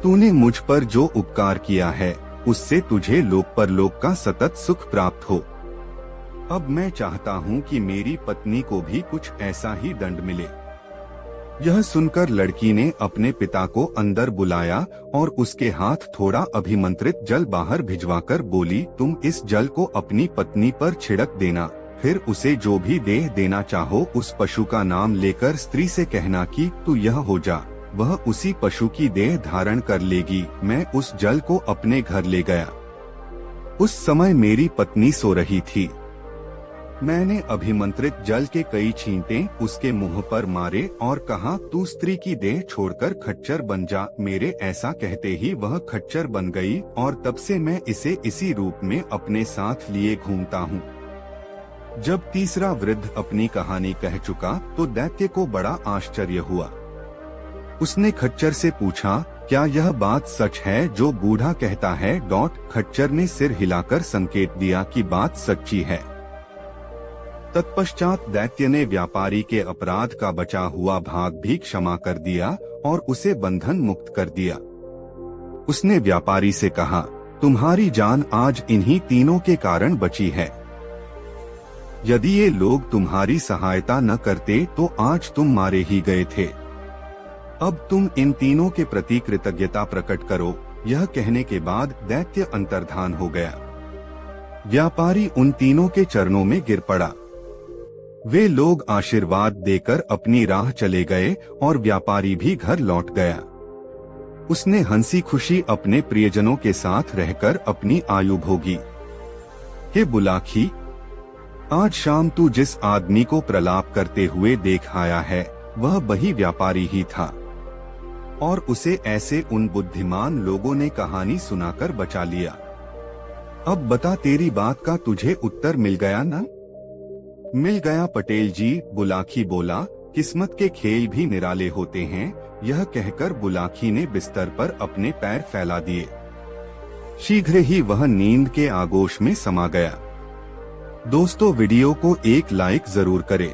तूने मुझ पर जो उपकार किया है उससे तुझे लोक परलोक का सतत सुख प्राप्त हो। अब मैं चाहता हूँ कि मेरी पत्नी को भी कुछ ऐसा ही दंड मिले। यह सुनकर लड़की ने अपने पिता को अंदर बुलाया और उसके हाथ थोड़ा अभिमंत्रित जल बाहर भिजवाकर बोली, तुम इस जल को अपनी पत्नी पर छिड़क देना फिर उसे जो भी देह देना चाहो उस पशु का नाम लेकर स्त्री से कहना कि तू यह हो जा, वह उसी पशु की देह धारण कर लेगी। मैं उस जल को अपने घर ले गया। उस समय मेरी पत्नी सो रही थी। मैंने अभिमंत्रित जल के कई छींटे उसके मुंह पर मारे और कहा, तू स्त्री की देह छोड़कर खच्चर बन जा। मेरे ऐसा कहते ही वह खच्चर बन गई और तब से मैं इसे इसी रूप में अपने साथ लिए घूमता हूँ। जब तीसरा वृद्ध अपनी कहानी कह चुका तो दैत्य को बड़ा आश्चर्य हुआ। उसने खच्चर से पूछा, क्या यह बात सच है जो बूढ़ा कहता है? खच्चर ने सिर हिलाकर संकेत दिया कि बात सच्ची है। तत्पश्चात दैत्य ने व्यापारी के अपराध का बचा हुआ भाग भी क्षमा कर दिया और उसे बंधन मुक्त कर दिया। उसने व्यापारी से कहा, तुम्हारी जान आज इन्हीं तीनों के कारण बची है। यदि ये लोग तुम्हारी सहायता न करते तो आज तुम मारे ही गए थे। अब तुम इन तीनों के प्रति कृतज्ञता प्रकट करो। यह कहने के बाद दैत्य अंतर्धान हो गया। व्यापारी उन तीनों के चरणों में गिर पड़ा। वे लोग आशीर्वाद देकर अपनी राह चले गए और व्यापारी भी घर लौट गया। उसने हंसी खुशी अपने प्रियजनों के साथ रहकर अपनी आयु भोगी। हे बुलाखी, आज शाम तू जिस आदमी को प्रलाप करते हुए देख आया है वह वही व्यापारी ही था और उसे ऐसे उन बुद्धिमान लोगों ने कहानी सुनाकर बचा लिया। अब बता, तेरी बात का तुझे उत्तर मिल गया ना? मिल गया पटेल जी, बुलाखी बोला। किस्मत के खेल भी निराले होते हैं। यह कहकर बुलाखी ने बिस्तर पर अपने पैर फैला दिए। शीघ्र ही वह नींद के आगोश में समा गया। दोस्तों, वीडियो को एक लाइक जरूर करें।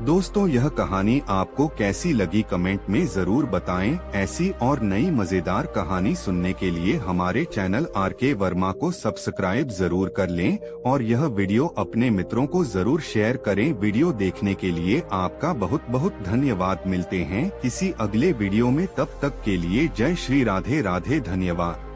दोस्तों, यह कहानी आपको कैसी लगी कमेंट में जरूर बताएं। ऐसी और नई मजेदार कहानी सुनने के लिए हमारे चैनल RK वर्मा को सब्सक्राइब जरूर कर लें और यह वीडियो अपने मित्रों को जरूर शेयर करें। वीडियो देखने के लिए आपका बहुत बहुत धन्यवाद। मिलते हैं किसी अगले वीडियो में, तब तक के लिए जय श्री राधे राधे। धन्यवाद।